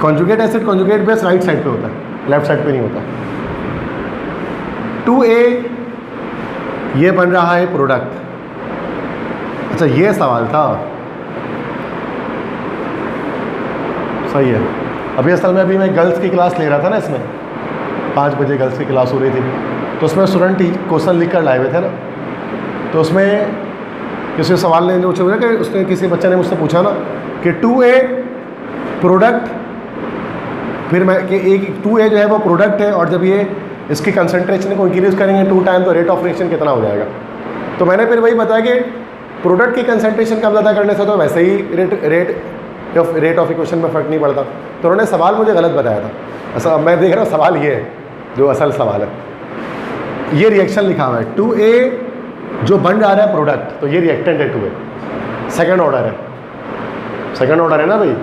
Conjugate acid conjugate base right side पे होता है, लेफ्ट साइड पे नहीं होता। 2A, ये बन रहा है प्रोडक्ट। अच्छा, ये सवाल था, सही है। अभी असल में मैं गर्ल्स की क्लास ले रहा था ना, इसमें 5 बजे गर्ल्स की क्लास हो रही थी, तो उसमें स्टूडेंट क्वेश्चन लिख कर लाए हुए थे ना, तो उसमें किसी सवाल ने पूछा कि उसने, किसी बच्चे ने मुझसे पूछा ना कि 2A प्रोडक्ट, फिर मैं कि एक 2A जो है वो प्रोडक्ट है, और जब ये इसकी कंसंट्रेशन को इंक्रीज करेंगे 2 टाइम तो रेट ऑफ रिएक्शन कितना हो जाएगा। तो मैंने फिर वही बताया कि प्रोडक्ट की कंसंट्रेशन कम ज़्यादा करने से तो वैसे ही रेट ऑफ इक्वेशन में फ़र्क नहीं पड़ता। तो उन्होंने सवाल मुझे गलत बताया था। ऐसा मैं देख रहा हूँ सवाल ये है जो असल सवाल है। ये रिएक्शन लिखा हुआ है 2A जो बन जा रहा है प्रोडक्ट, तो ये रिएक्टेंट है 2A, सेकेंड ऑर्डर है, सेकेंड ऑर्डर है ना भाई।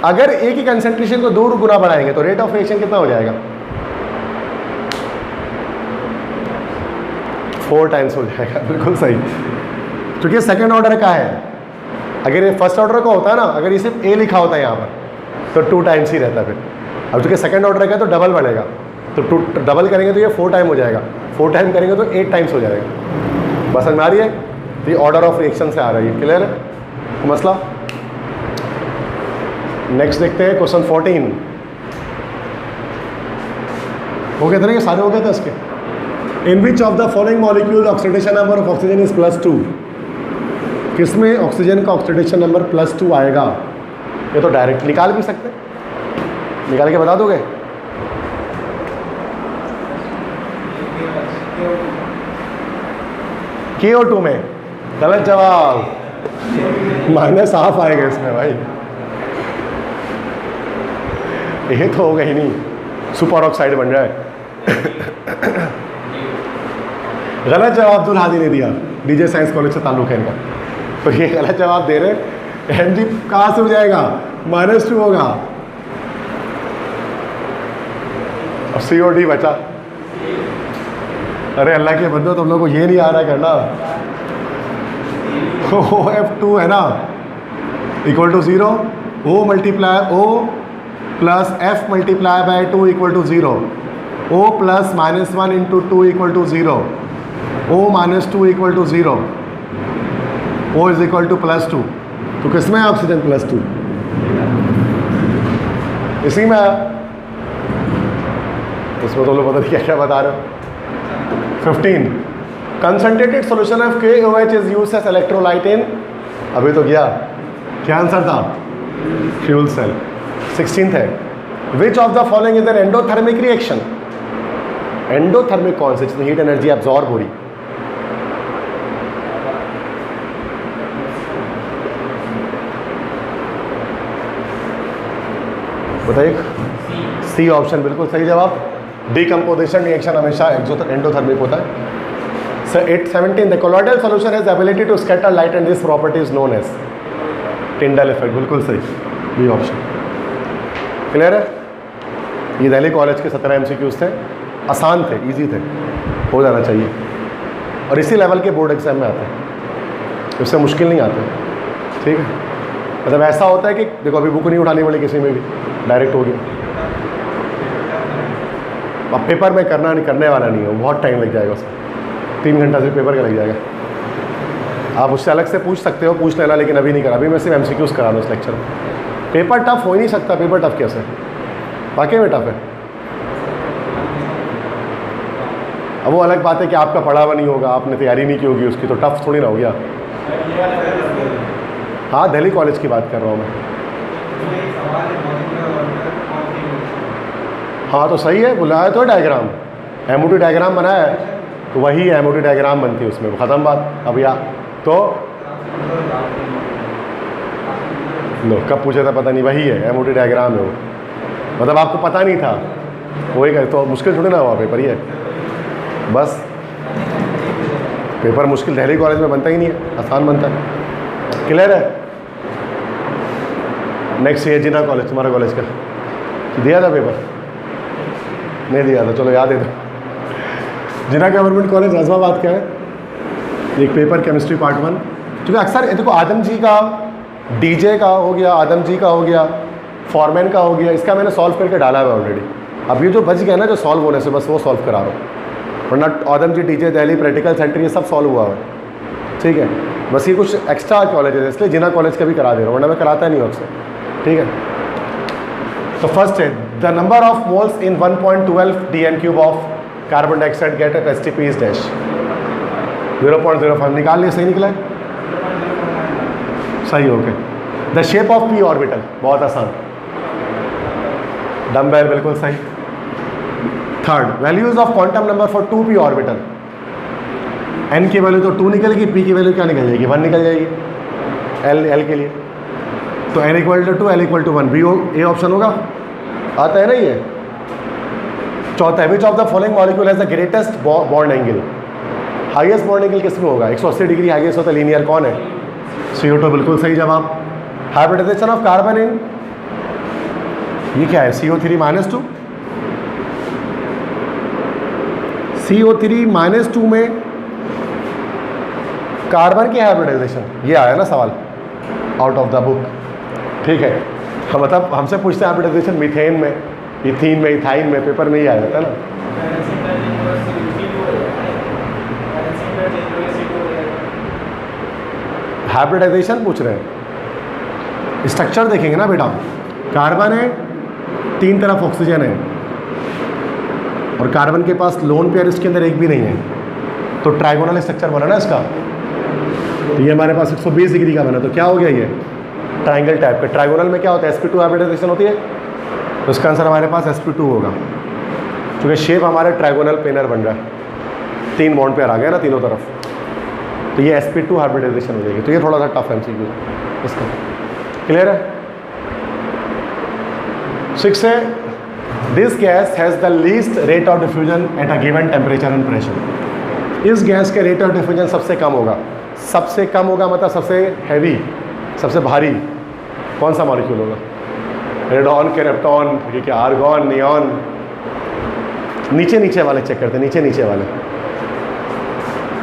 अगर A की कंसंट्रेशन को 2 गुना बढ़ाएंगे तो रेट ऑफ रिएक्शन कितना हो जाएगा? 4 टाइम्स हो जाएगा, बिल्कुल सही, क्योंकि सेकेंड ऑर्डर का है। अगर ये फर्स्ट ऑर्डर का होता है ना, अगर ये सिर्फ A लिखा होता है यहाँ पर तो 2 टाइम्स ही रहता फिर। अब चूँकि सेकेंड ऑर्डर का है तो डबल बढ़ेगा, तो डबल करेंगे तो ये 4 टाइम हो जाएगा, 4 टाइम करेंगे तो 8 टाइम्स हो जाएगा। बस समझ में आ रही है? तो ये ऑर्डर ऑफ रिएक्शन से आ रही है। क्लियर है मसला? नेक्स्ट देखते हैं क्वेश्चन 14। हो गया था ना, ये सारे हो गए थे इसके। In which of the following molecule oxidation number of oxygen is +2? किसमें ऑक्सीजन का ऑक्सीडेशन नंबर +2 आएगा? ये तो डायरेक्ट निकाल भी सकते हैं, निकाल के बता दोगे? KO2 में, गलत जवाब, माइनस हाफ आएगा इसमें भाई, ये तो होगा ही नहीं, सुपर ऑक्साइड बन जाए। गलत जवाब अब्दुल हादी ने दिया, डीजे साइंस कॉलेज से ताल्लुक है इनका, तो ये गलत जवाब दे रहे। Mg कहाँ से हो जाएगा, -2 होगा, और CO2 बचा। अरे अल्लाह के बंदो, तुम लोग को ये नहीं आ रहा करना। OF2 है ना, equal to 0, O multiply O plus F multiply by 2 equal to 0, O plus -1 into 2 equal to 0, O -2 equal to 0, O is equal to +2। तो किसमें है ऑक्सीजन +2? इसी में है। इसमें तो लोग पता नहीं क्या क्या बता रहे हो। 15 concentrated solution of KOH is used as electrolyte in, अभी तो गया, क्या आंसर था, फ्यूल सेल। 16 है, which of the following is an endothermic reaction, endothermic कौन से, जिसमें हीट एनर्जी एब्जॉर्ब हो रही, बताइए। सी ऑप्शन बिल्कुल सही जवाब, डिकम्पोजिशन रिएक्शन हमेशा एंडोथर्मिक होता है। Sir 817 the colloidal solution has ability to scatter light and this property is known as Tyndall effect, बिल्कुल सही, बी ऑप्शन। क्लियर है। ये दिल्ली कॉलेज के 17 MCQs थे, आसान थे, इजी थे, हो जाना चाहिए, और इसी लेवल के बोर्ड एग्जाम में आते हैं, इससे मुश्किल नहीं आते, ठीक है। मतलब ऐसा होता है कि देखो अभी बुक नहीं उठानी पड़ी किसी में भी, डायरेक्ट हो गया। अब पेपर में करने वाला नहीं है, बहुत टाइम लग जाएगा उसमें, 3 घंटा से पेपर का लग जाएगा। आप उससे अलग से पूछ सकते हो, पूछ लेना, लेकिन अभी नहीं करा, अभी मैं सिर्फ MCQs करा रहा हूँ इस लेक्चर में। पेपर टफ हो ही नहीं सकता, पेपर टफ कैसे, वाकई में टफ है। अब वो अलग बात है कि आपका पढ़ा हुआ नहीं होगा, आपने तैयारी नहीं की होगी उसकी, तो टफ थोड़ी ना हो गया। हाँ, दिल्ली कॉलेज की बात कर रहा हूँ मैं। हाँ तो सही है, बुलाया तो डायग्राम, MOT डायग्राम बनाया है, तो वही MOT डायग्राम बनती है उसमें, ख़त्म बात। अब या तो लो, कब पूछा था पता नहीं, वही है MOT डायग्राम है वो, मतलब आपको पता नहीं था, वही कर, तो मुश्किल थोड़ी ना हुआ पेपर, ये बस पेपर मुश्किल दिल्ली कॉलेज में बनता ही नहीं है, आसान बनता है। क्लियर है। नेक्स्ट ये जिना कॉलेज, तुम्हारा कॉलेज का दिया था पेपर, नहीं दिया था, चलो याद है। तो जिना गवर्नमेंट कॉलेज नाज़िमाबाद का है, एक पेपर केमिस्ट्री पार्ट 1, क्योंकि अक्सर देखो आदम जी का, डीजे का हो गया, आदम जी का हो गया, फॉरमैन का हो गया, इसका मैंने सॉल्व करके डाला हुआ ऑलरेडी। अब ये जो बच गया ना, जो सॉल्व होने से, बस वो सॉल्व करा रहा हूँ, वरना आदम जी, डीजे, दिल्ली, प्रैक्टिकल सेंटर, ये सब सॉल्व हुआ है, ठीक है। बस ये कुछ एक्स्ट्रा कॉलेज है, इसलिए जिना कॉलेज का भी करा दे रहा हूँ, वरना मैं कराता नहीं हूँ अक्सर, ठीक है। तो फर्स्ट है the number of moles in 1.12 DN³ of carbon dioxide gate at STP is dash, 0.05 निकाल लिया, सही निकला है, सही हो गया। The shape of p orbital, बहुत आसान, डम्बेल, बिल्कुल सही। Third, values of quantum number for 2p orbital, n की वैल्यू तो 2 निकलेगी, p की वैल्यू क्या निकल जाएगी, 1 निकल जाएगी, l के लिए, तो n = 2, l = 1, B A option होगा, आता है ना ये। चौथा है which of the following molecule has the greatest bond angle, highest bond angle किसमें होगा, 180 डिग्री हाईएस्ट होता है, लीनियर कौन है, CO2, बिल्कुल सही जवाब। हाइब्रिडाइजेशन ऑफ कार्बन इन, ये क्या है, CO3 - 2, CO3 - 2 में कार्बन की हाइब्रिडाइजेशन, ये आया ना सवाल आउट ऑफ द बुक, ठीक है। हम मतलब हमसे पूछते हैं हाइब्रिडाइजेशन मीथेन में, इथीन में, इथाइन में, पेपर में ही आ जाता है ना। हाइब्रिडाइजेशन पूछ रहे हैं, स्ट्रक्चर देखेंगे ना बेटा, कार्बन है, 3 तरफ ऑक्सीजन है, और कार्बन के पास लोन पेयर इसके अंदर एक भी नहीं है, तो ट्राइगोनल स्ट्रक्चर बना ना इसका, तो ये हमारे पास 120 डिग्री का बना, तो क्या हो गया ये ट्राइंगल टाइप का। ट्राइगोनल में क्या होता है, sp2 हाइब्रिडाइजेशन होती है, तो इसका आंसर हमारे पास sp2 होगा, क्योंकि शेप हमारा ट्राइगोनल पेनर बन रहा है, 3 बॉन्ड पेयर आ गया ना तीनों तरफ, तो ये sp2 हाइब्रिडाइजेशन हो जाएगी। तो ये थोड़ा सा टफ MCQ है इसका। क्लियर है? 6 है, this gas has the least rate of diffusion at a given temperature and pressure. इस गैस के रेट ऑफ डिफ्यूजन सबसे कम होगा। सबसे कम होगा मतलब सबसे हैवी, सबसे भारी कौन सा मॉलिक्यूल होगा? रेडॉन, केप्टॉन, ठीक है, आर्गॉन, नियॉन। नीचे नीचे वाले चेक करते हैं, नीचे नीचे वाले,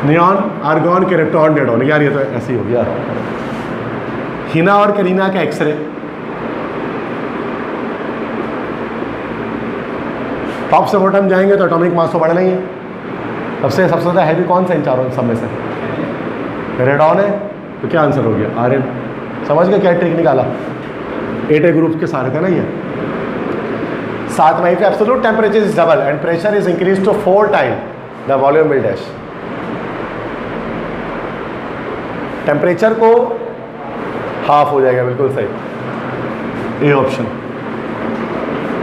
नियॉन, आर्गॉन, केप्टॉन, रेडॉन। यार ये तो ऐसे ही हो गया। हिना और करीना का एक्सरे, टॉप से बॉटम जाएंगे तो एटॉमिक मास तो बढ़ना ही है। सबसे ज़्यादा हैवी कौन सा इन चारों सब में से? रेडॉन है, तो क्या आंसर हो गया? Rn। समझ गए क्या ट्रिक निकाला? 8 ग्रुप के सारे थे ना ये। 7 में, absolute temperature is double and pressure is increase to 4 time the volume will dash. Temperature को हाफ हो जाएगा, बिल्कुल सही, ए ऑप्शन।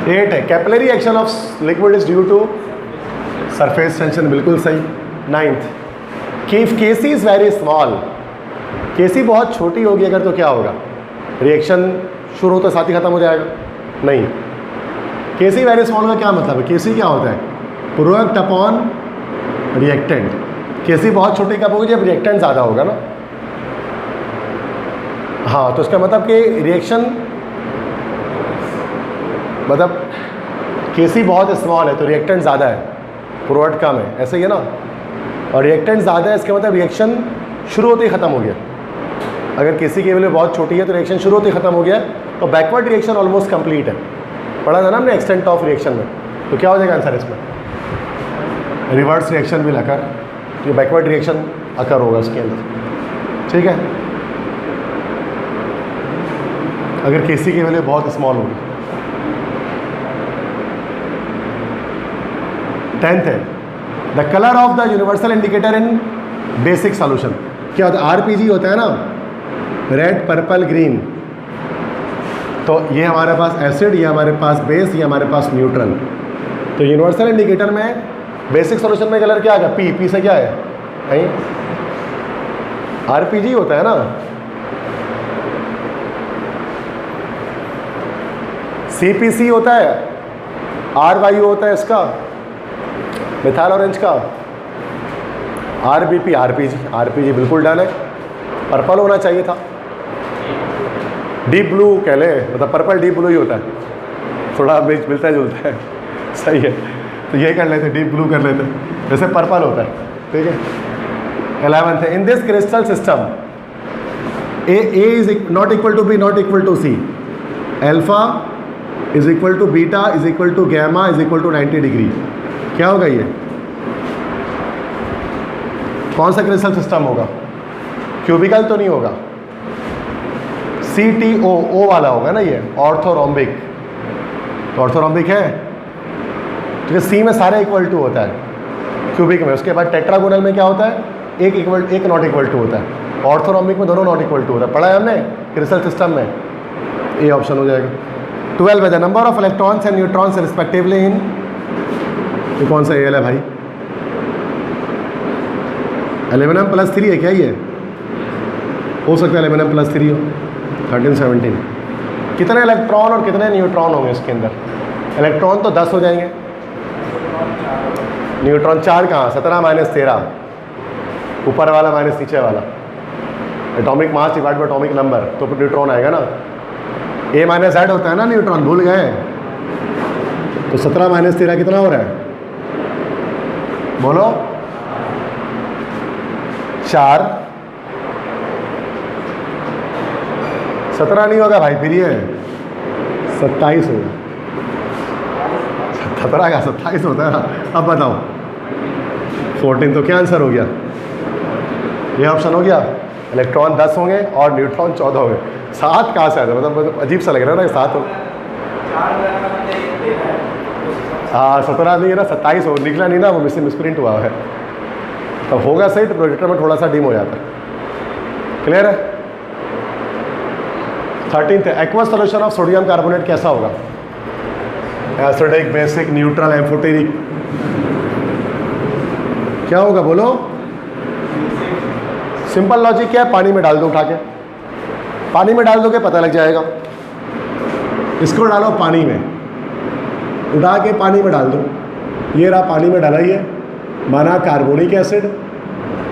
8 है, capillary action of liquid is due to surface tension, बिल्कुल सही। 9th, KC is very small. KC बहुत छोटी होगी अगर तो क्या होगा? रिएक्शन शुरू होते साथ ही खत्म हो जाएगा? नहीं। केसी वेरी स्मॉल का क्या मतलब है? केसी क्या होता है? Product upon reactant. केसी बहुत छोटी कब होगी? जब रिएक्टेंट ज़्यादा होगा ना। हाँ, तो इसका मतलब कि रिएक्शन मतलब केसी बहुत स्मॉल है तो रिएक्टेंट ज़्यादा है, प्रोडक्ट कम है, ऐसे ही है ना। और रिएक्टेंट ज़्यादा है, इसका मतलब रिएक्शन शुरू होते ही ख़त्म हो गया। अगर केसी की वैल्यू बहुत छोटी है तो रिएक्शन शुरू होते ही ख़त्म हो गया, तो बैकवर्ड रिएक्शन ऑलमोस्ट कंप्लीट है। पढ़ा था ना हमने एक्सटेंट ऑफ रिएक्शन में। तो क्या हो जाएगा आंसर इसमें? रिवर्स रिएक्शन विल अकर, ये बैकवर्ड रिएक्शन अकर होगा उसके अंदर, ठीक है, अगर केसी की वैल्यू बहुत स्मॉल होगी। 10th है, the colour of the universal indicator in basic solution. क्या होता है? आरपीजी होता है ना, रेड, पर्पल, ग्रीन। तो ये हमारे पास एसिड, ये हमारे पास बेस, ये हमारे पास न्यूट्रल। तो यूनिवर्सल इंडिकेटर में बेसिक सॉल्यूशन में कलर क्या आ गया? पी। पी से क्या है? आरपीजी होता है ना। सीपीसी होता है, आर वायु होता है इसका, मिथाइल ऑरेंज का, आरबीपी, आरपीजी। आरपीजी बिल्कुल डन है, पर्पल होना चाहिए था। डीप ब्लू कह ले, मतलब पर्पल डीप ब्लू ही होता है, थोड़ा मिलता जुलता है, सही है। तो ये कर लेते, डीप ब्लू कर लेते, वैसे पर्पल होता है, ठीक है। 11th है, in this crystal system A is not equal to B not equal to C, alpha is equal to beta is equal to gamma is equal to 90 degree. क्या होगा ये? कौन सा क्रिस्टल सिस्टम होगा? क्यूबिकल तो नहीं होगा, CTO O वाला होगा ना ये, ऑर्थोरोम्बिक। तो ऑर्थोरोम्बिक है, तो सी में सारे इक्वल टू होता है क्यूबिक में। उसके बाद टेट्रागोनल में क्या होता है? एक नॉट इक्वल टू होता है। ऑर्थोरोम्बिक में दोनों नॉट इक्वल टू होता है, पढ़ा है हमने क्रिस्टल सिस्टम में। ए ऑप्शन हो जाएगा। 12 है, the number of electrons and neutrons respectively इन, ये कौन सा एल है भाई? एल्यूमिनियम+3 है क्या ये? हो सकता है एल्यूमिनियम+3 हो। 13, 17 कितने इलेक्ट्रॉन और कितने न्यूट्रॉन होंगे इसके अंदर? इलेक्ट्रॉन तो 10 हो जाएंगे, न्यूट्रॉन 4 कहाँ? 17 - 13, ऊपर वाला माइनस नीचे वाला, atomic mass divide by atomic number, तो फिर न्यूट्रॉन आएगा ना। A - Z होता है ना न्यूट्रॉन, भूल गए? तो 17 - 13 कितना हो रहा है? बोलो। 4। 17 नहीं होगा भाई, फिर ये 27 होगा। 17 का 27 होता है ना। अब बताओ 14, तो क्या आंसर हो गया? ये ऑप्शन हो गया। इलेक्ट्रॉन 10 होंगे और न्यूट्रॉन 14 होंगे। 7 कहाँ से आता है? मतलब अजीब सा लग रहा है ना, 7 हो। हाँ 17 नहीं है ना, 27 हो, निकला नहीं ना, वो मिसप्रिंट हुआ है। तब होगा सही, तो प्रोजेक्टर में थोड़ा सा डिम हो जाता है। क्लियर है? 13th है, aqueous solution of sodium carbonate कैसा होगा? Acidic, basic, neutral, amphoteric. क्या होगा बोलो? सिंपल लॉजिक क्या है, पानी में डाल दो उठा के, पानी में डाल दोगे पता लग जाएगा। इसको डालो पानी में, उठा के पानी में डाल दो, ये रहा पानी में डाला ही है, बना कार्बोनिक एसिड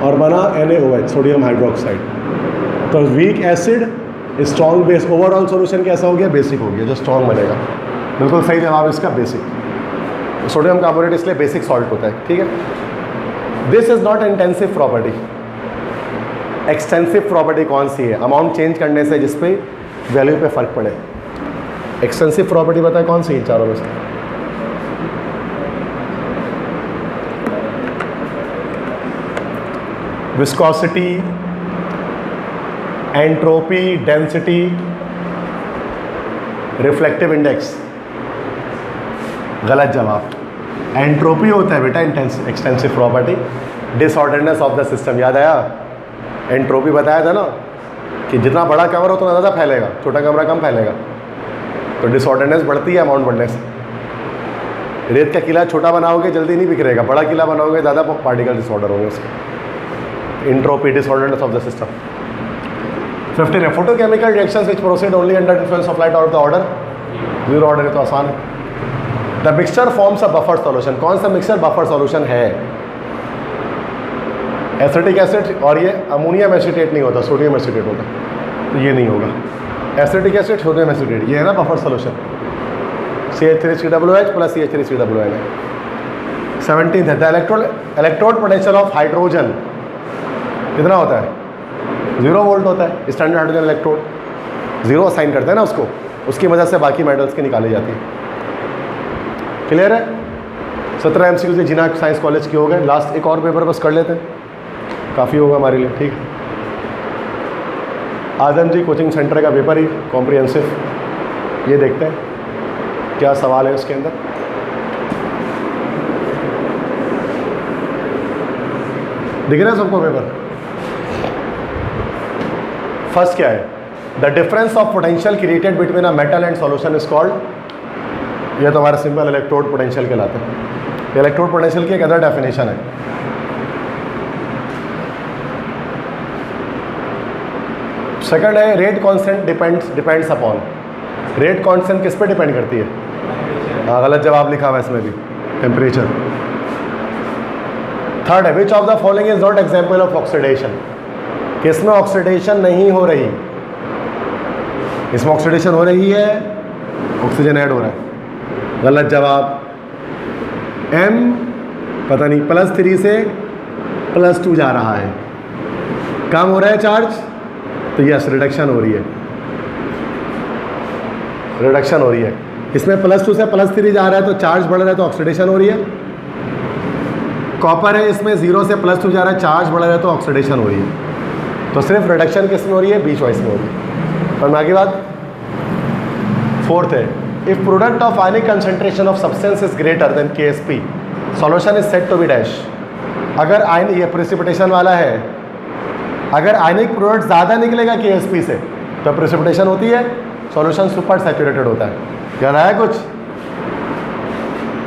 और बना NaOH सोडियम हाइड्रोक्साइड। तो weak acid strong base, overall solution कैसा हो गया? बेसिक हो गया, जो स्ट्रॉन्ग बनेगा। बिल्कुल सही जवाब इसका, बेसिक। सोडियम कार्बोनेट इसलिए बेसिक सॉल्ट होता है, ठीक है। This is not intensive property. Extensive property कौन सी है? अमाउंट चेंज करने से जिस पे वैल्यू पे फर्क पड़े। एक्सटेंसिव प्रॉपर्टी बताए कौन सी है चारों में से? Viscosity, entropy, density, reflective index. गलत जवाब। एंट्रोपी होता है बेटा extensive property. Disorderness of the system, याद आया? एंट्रोपी बताया था ना कि जितना बड़ा कमरा हो उतना ज़्यादा फैलेगा, छोटा कमरा कम फैलेगा। तो डिसऑर्डरनेस बढ़ती है अमाउंट बढ़ने से। रेत का किला छोटा बनाओगे जल्दी नहीं बिखरेगा, बड़ा किला बनाओगे ज़्यादा पार्टिकल डिसऑर्डर होंगे उसके। Entropy, disorderness of the system. 15 है photochemical reactions which proceed only under influence of light, out the order 0 order है तो आसान है। The mixture forms a buffer solution, कौन सा मिक्सचर बफर सॉल्यूशन है? एसिटिक एसिड, और ये अमोनियम एसीटेट नहीं होता, सोडियम एसीटेट होता, तो ये नहीं होगा। एसिटिक एसिड, सोडियम एसीटेट, ये है ना buffer solution. CH3COOH plus CH3COON है। 17 है the electrode potential of hydrogen कितना होता है? 0 वोल्ट होता है। स्टैंडर्ड हाइड्रोजन इलेक्ट्रोड 0 असाइन करते हैं ना उसको, उसकी वजह से बाकी मेटल्स की निकाली जाती है। क्लियर है? 17 MCQ से जिना साइंस कॉलेज की हो गए। लास्ट एक और पेपर बस कर लेते हैं, काफ़ी होगा हमारे लिए, ठीक। आजम जी कोचिंग सेंटर का पेपर ही कॉम्प्रिहेंसिव, ये देखते हैं क्या सवाल है उसके अंदर। दिख रहा है सबको पेपर? फर्स्ट क्या है? The difference of potential created between a metal and solution is called, यह तो हमारा सिंपल इलेक्ट्रोड पोटेंशियल कहलाता है। इलेक्ट्रोड पोटेंशियल की एक अदर डेफिनेशन है। सेकंड है rate constant depends upon, rate constant किस पे डिपेंड करती है? हाँ गलत जवाब लिखा हुआ इसमें भी, टेम्परेचर। थर्ड है which of the following is not example of oxidation, किसमें ऑक्सीडेशन नहीं हो रही? इसमें ऑक्सीडेशन हो रही है, ऑक्सीजन ऐड हो रहा है। गलत जवाब। M पता नहीं +3 से +2 जा रहा है, कम हो रहा है चार्ज, तो यस रिडक्शन हो रही है, रिडक्शन हो रही है। इसमें +2 से +3 जा रहा है तो चार्ज बढ़ रहा है तो ऑक्सीडेशन हो रही है। कॉपर है, इसमें 0 से +2 जा रहा है, चार्ज बढ़ रहा है तो ऑक्सीडेशन हो रही है। तो सिर्फ रिडक्शन किस में हो रही है? बी चॉइस में हो रही है। और आगे बात। फोर्थ है if product of ionic concentration of substance is greater than KSP solution is said to be dash. अगर आयन, ये प्रेसिपिटेशन वाला है, अगर आयनिक प्रोडक्ट ज़्यादा निकलेगा KSP से तो प्रेसिपिटेशन होती है, सॉल्यूशन सुपर सैचुरेटेड होता है। याद आया कुछ?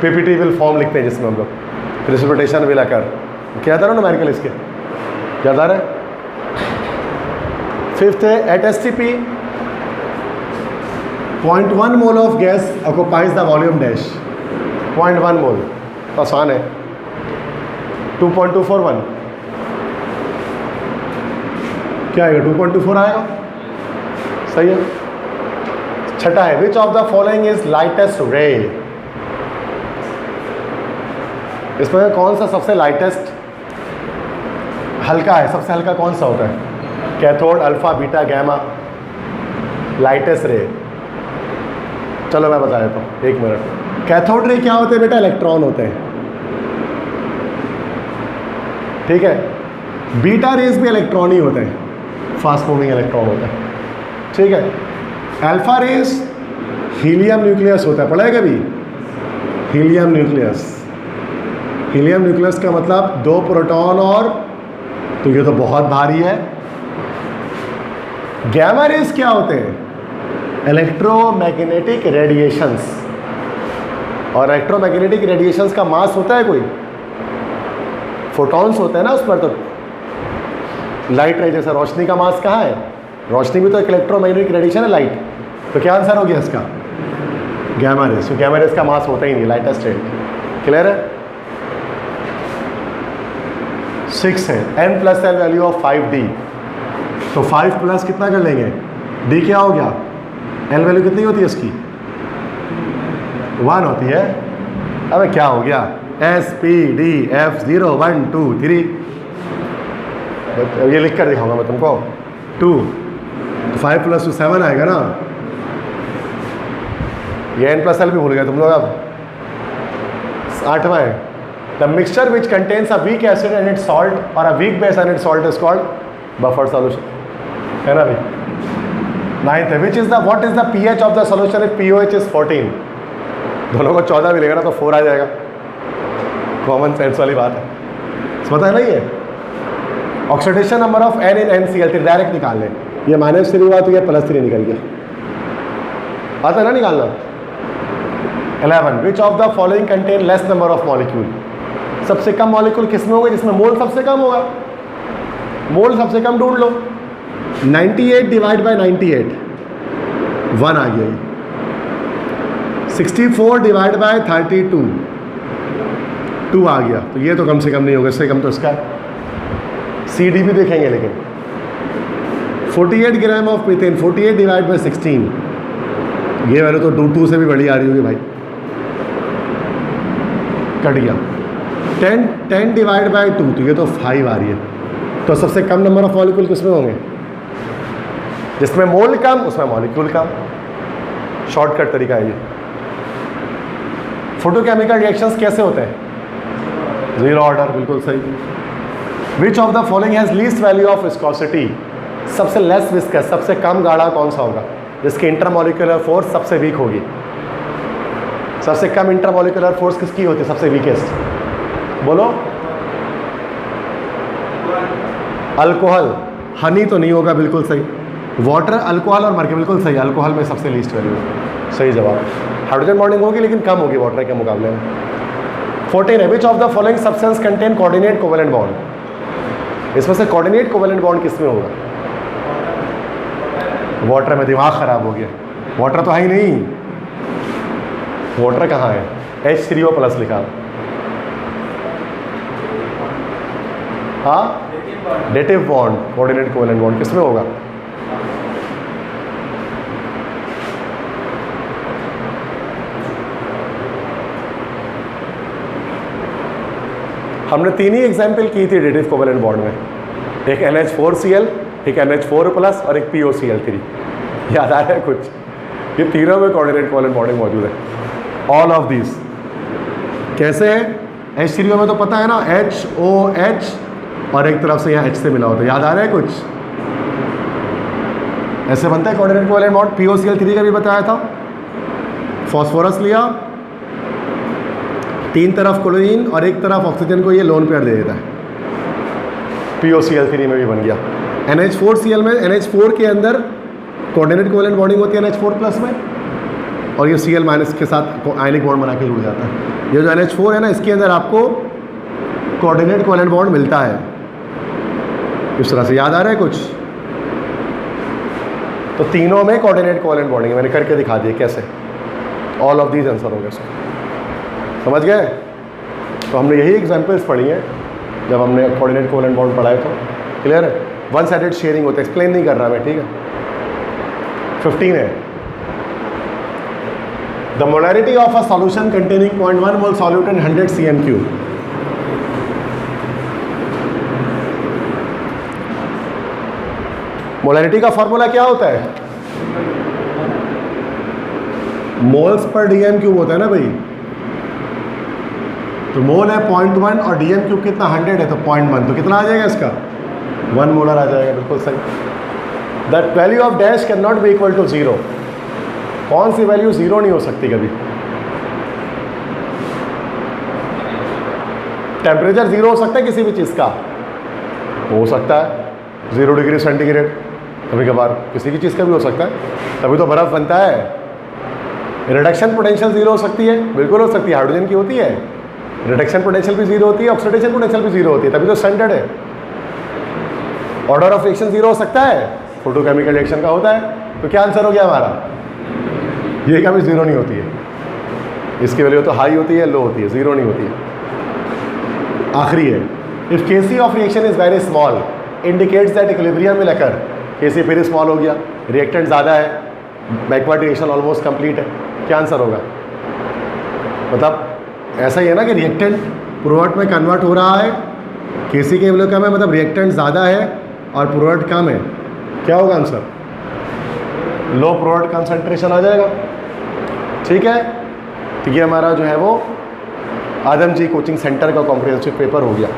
PPT विल फॉर्म लिखते हैं जिसमें हम लोग प्रेसिपिटेशन विल अकर, क्या था ना न्यूमेरिकल इसके, याद आ रहा है? फिफ्थ है at STP 0.1 mole of gas occupies the volume dash. 0.1 mole आसान है। 2.241 क्या आएगा? 2.24 आएगा, सही है। छठा है which of the following is lightest रे, इसमें कौन सा सबसे लाइटेस्ट हल्का है? सबसे हल्का कौन सा होता है? Cathode, alpha, beta, gamma. Lightest ray, चलो मैं बता देता हूँ, 1 मिनट। कैथोड रे क्या होते हैं बेटा? इलेक्ट्रॉन होते हैं, ठीक है। बीटा रेज भी इलेक्ट्रॉन ही होते हैं, फास्ट मूविंग इलेक्ट्रॉन होता है, ठीक है। अल्फा रेज हीलियम न्यूक्लियस होता है, पढ़ा है कभी? हीलियम न्यूक्लियस, हीलियम न्यूक्लियस का मतलब 2 प्रोटॉन और, तो ये तो बहुत भारी है। गैमा रेज क्या होते हैं? इलेक्ट्रोमैग्नेटिक रेडिएशंस, और इलेक्ट्रोमैग्नेटिक रेडिएशंस का मास होता है कोई फोटॉन्स होते हैं ना उस पर, तो लाइट रे जैसा रोशनी का मास कहाँ है, रोशनी भी तो एक इलेक्ट्रोमैग्नेटिक रेडिएशन है लाइट, तो क्या आंसर हो गया इसका, गैमा रेस। तो गैमा रेस का मास होता ही नहीं, लाइटेस्ट रेट। क्लियर है? 6 है n plus L value of 5d, तो 5 प्लस कितना कर लेंगे, d क्या हो गया, l वैल्यू कितनी होती है इसकी, 1 होती है। अबे क्या हो गया, S P D F 0 1 2 3, ये लिख कर दिखाऊंगा मैं तुमको, 2, तो 5 प्लस 2 7 आएगा ना, ये n प्लस एल भी भूल गए तुम लोग। अब 8वां है, the mixture which contains a weak acid and it salt or a weak base and it salt is called buffer solution, है ना भाई। 9th है, which is the what is the pH of the solution if pOH is 14, दोनों को 14 मिलेगा ना तो 4 आ जाएगा, कॉमन सेंस वाली बात है, पता है ना। ये oxidation number of n in NCl3 direct निकाल लें, ये -3 हुआ तो ये +3 निकल गया, आता है ना निकालना। 11, which of the following contain less number of molecule, सबसे कम मॉलिक्यूल किसमें होगा, जिसमें मोल सबसे कम होगा, मोल सबसे कम ढूंढ लो। 98 डिवाइड बाय 98 1 आ गया, 64 डिवाइड बाय 32 2 आ गया, तो ये तो कम से कम नहीं होगा, इससे कम तो इसका CD भी देखेंगे। लेकिन 48 gram of methane, 48 divide by 16, ये वाले तो 2 से भी बड़ी आ रही होगी भाई, कट गया। 10 डिवाइड बाय 2, तो ये तो 5 आ रही है। तो सबसे कम नंबर ऑफ मॉलिक्यूल किसमें होंगे, जिसमें मोल कम उसमें मॉलिक्यूल कम, शॉर्टकट तरीका है ये। फोटोकेमिकल रिएक्शंस कैसे होते हैं, 0 ऑर्डर, बिल्कुल सही। विच of the following has least value of viscosity, सबसे लेस विस्कस, सबसे कम गाढ़ा कौन सा होगा, जिसकी इंटरमॉलिक्यूलर फोर्स सबसे वीक होगी। सबसे कम इंटरमॉलिक्यूलर फोर्स किसकी होती है, सबसे वीकेस्ट, बोलो। अल्कोहल, हनी तो नहीं होगा, बिल्कुल सही। वाटर, अल्कोहल और मर्क्यूरी, बिल्कुल सही, अल्कोहल में सबसे लीस्ट वैल्यू, सही जवाब। हाइड्रोजन बॉन्डिंग होगी लेकिन कम होगी वाटर के मुकाबले में। 14 है, which of the following substance contain coordinate covalent bond, इसमें से कोऑर्डिनेट कोवेलेंट बॉन्ड किसमें होगा, वाटर में। दिमाग खराब हो गया, वाटर तो है ही नहीं, वाटर कहाँ है, H3O+ लिखा, हाँ, dative bond, coordinate covalent bond किसमें होगा, हमने 3 ही एग्जाम्पल की थी डेटिव कोवेलेंट बॉन्ड में, एक NH4Cl, एक NH4+ और एक POCl3, याद आ रहा है कुछ, ये तीनों में कोऑर्डिनेट कोवेलेंट बॉन्डिंग मौजूद है। ऑल ऑफ दिस कैसे है, H3O में तो पता है ना, HOH और एक तरफ से यहाँ H से मिला होता है, याद आ रहा है कुछ, ऐसे बनता है कोऑर्डिनेट कोवेलेंट बॉन्ड। POCl3 का भी बताया था, फॉस्फोरस लिया, 3 तरफ क्लोरीन और एक तरफ ऑक्सीजन को ये लोन पेयर दे देता है, POCl3 में भी बन गया। NH4Cl में NH4 के अंदर कोऑर्डिनेट कोवेलेंट बॉन्डिंग होती है NH4+ में, और ये Cl- के साथ आयनिक बॉन्ड बना के जुड़ जाता है। ये जो NH4 है ना, इसके अंदर आपको कोऑर्डिनेट कोवेलेंट बॉन्ड मिलता है, इस तरह से, याद आ रहा है कुछ। तो तीनों में कोऑर्डिनेट कोवेलेंट बॉन्डिंग मैंने करके दिखा दिया कैसे, ऑल ऑफ दीज आंसर हो गया, समझ गए। तो हमने यही एग्जाम्पल्स पढ़ी हैं जब हमने कोऑर्डिनेट कोवेलेंट बॉन्ड पढ़ाए तो, क्लियर है। वन साइडेड शेयरिंग होता है, एक्सप्लेन नहीं कर रहा मैं, ठीक है। 15 है, the molarity of a solution containing 0.1 mole solute in 100 cm3। Molarity का फॉर्मूला क्या होता है, मोल्स पर DM³ होता है ना भाई, तो मोल है 0.1 और DM³ कितना 100 है, तो 0.1, तो कितना आ जाएगा इसका, 1 मोलर आ जाएगा, बिल्कुल सही। That value of dash can not be equal to 0, कौन सी वैल्यू 0 नहीं हो सकती कभी, टेम्परेचर 0 हो सकता है किसी भी चीज़ का, हो सकता है 0 डिग्री सेंटीग्रेड, कभी कभार किसी भी चीज़ का भी हो सकता है, तभी तो बर्फ़ बनता है। रिडक्शन पोटेंशियल 0 हो सकती है, बिल्कुल हो सकती है, हाइड्रोजन की होती है, रिडक्शन पोटेंशियल भी जीरो होती है, ऑक्सीडेशन पोटेंशियल भी जीरो होती है, तभी तो स्टैंडर्ड है। ऑर्डर ऑफ रिएक्शन जीरो हो सकता है, फोटोकेमिकल रिएक्शन का होता है, तो क्या आंसर हो गया हमारा? ये कभी जीरो नहीं होती है, इसकी वैल्यू तो हाई होती है, लो होती है, जीरो नहीं होती है। आखिरी है, if KC of reaction is very small indicates that equilibrium will occur. KC फिर स्मॉल हो गया, रिएक्टेंट ज़्यादा है, बैकवर्ड रिएक्शन ऑलमोस्ट कंप्लीट है, क्या आंसर होगा? मतलब ऐसा ही है ना कि रिएक्टेंट प्रोडक्ट में कन्वर्ट हो रहा है, केसी की वैल्यू कम है, मतलब रिएक्टेंट ज़्यादा है और प्रोडक्ट कम है, क्या होगा आंसर? लो प्रोडक्ट कंसंट्रेशन आ जाएगा। ठीक है, तो ये हमारा जो है वो आदम जी कोचिंग सेंटर का कॉम्प्रिहेंसिव पेपर हो गया।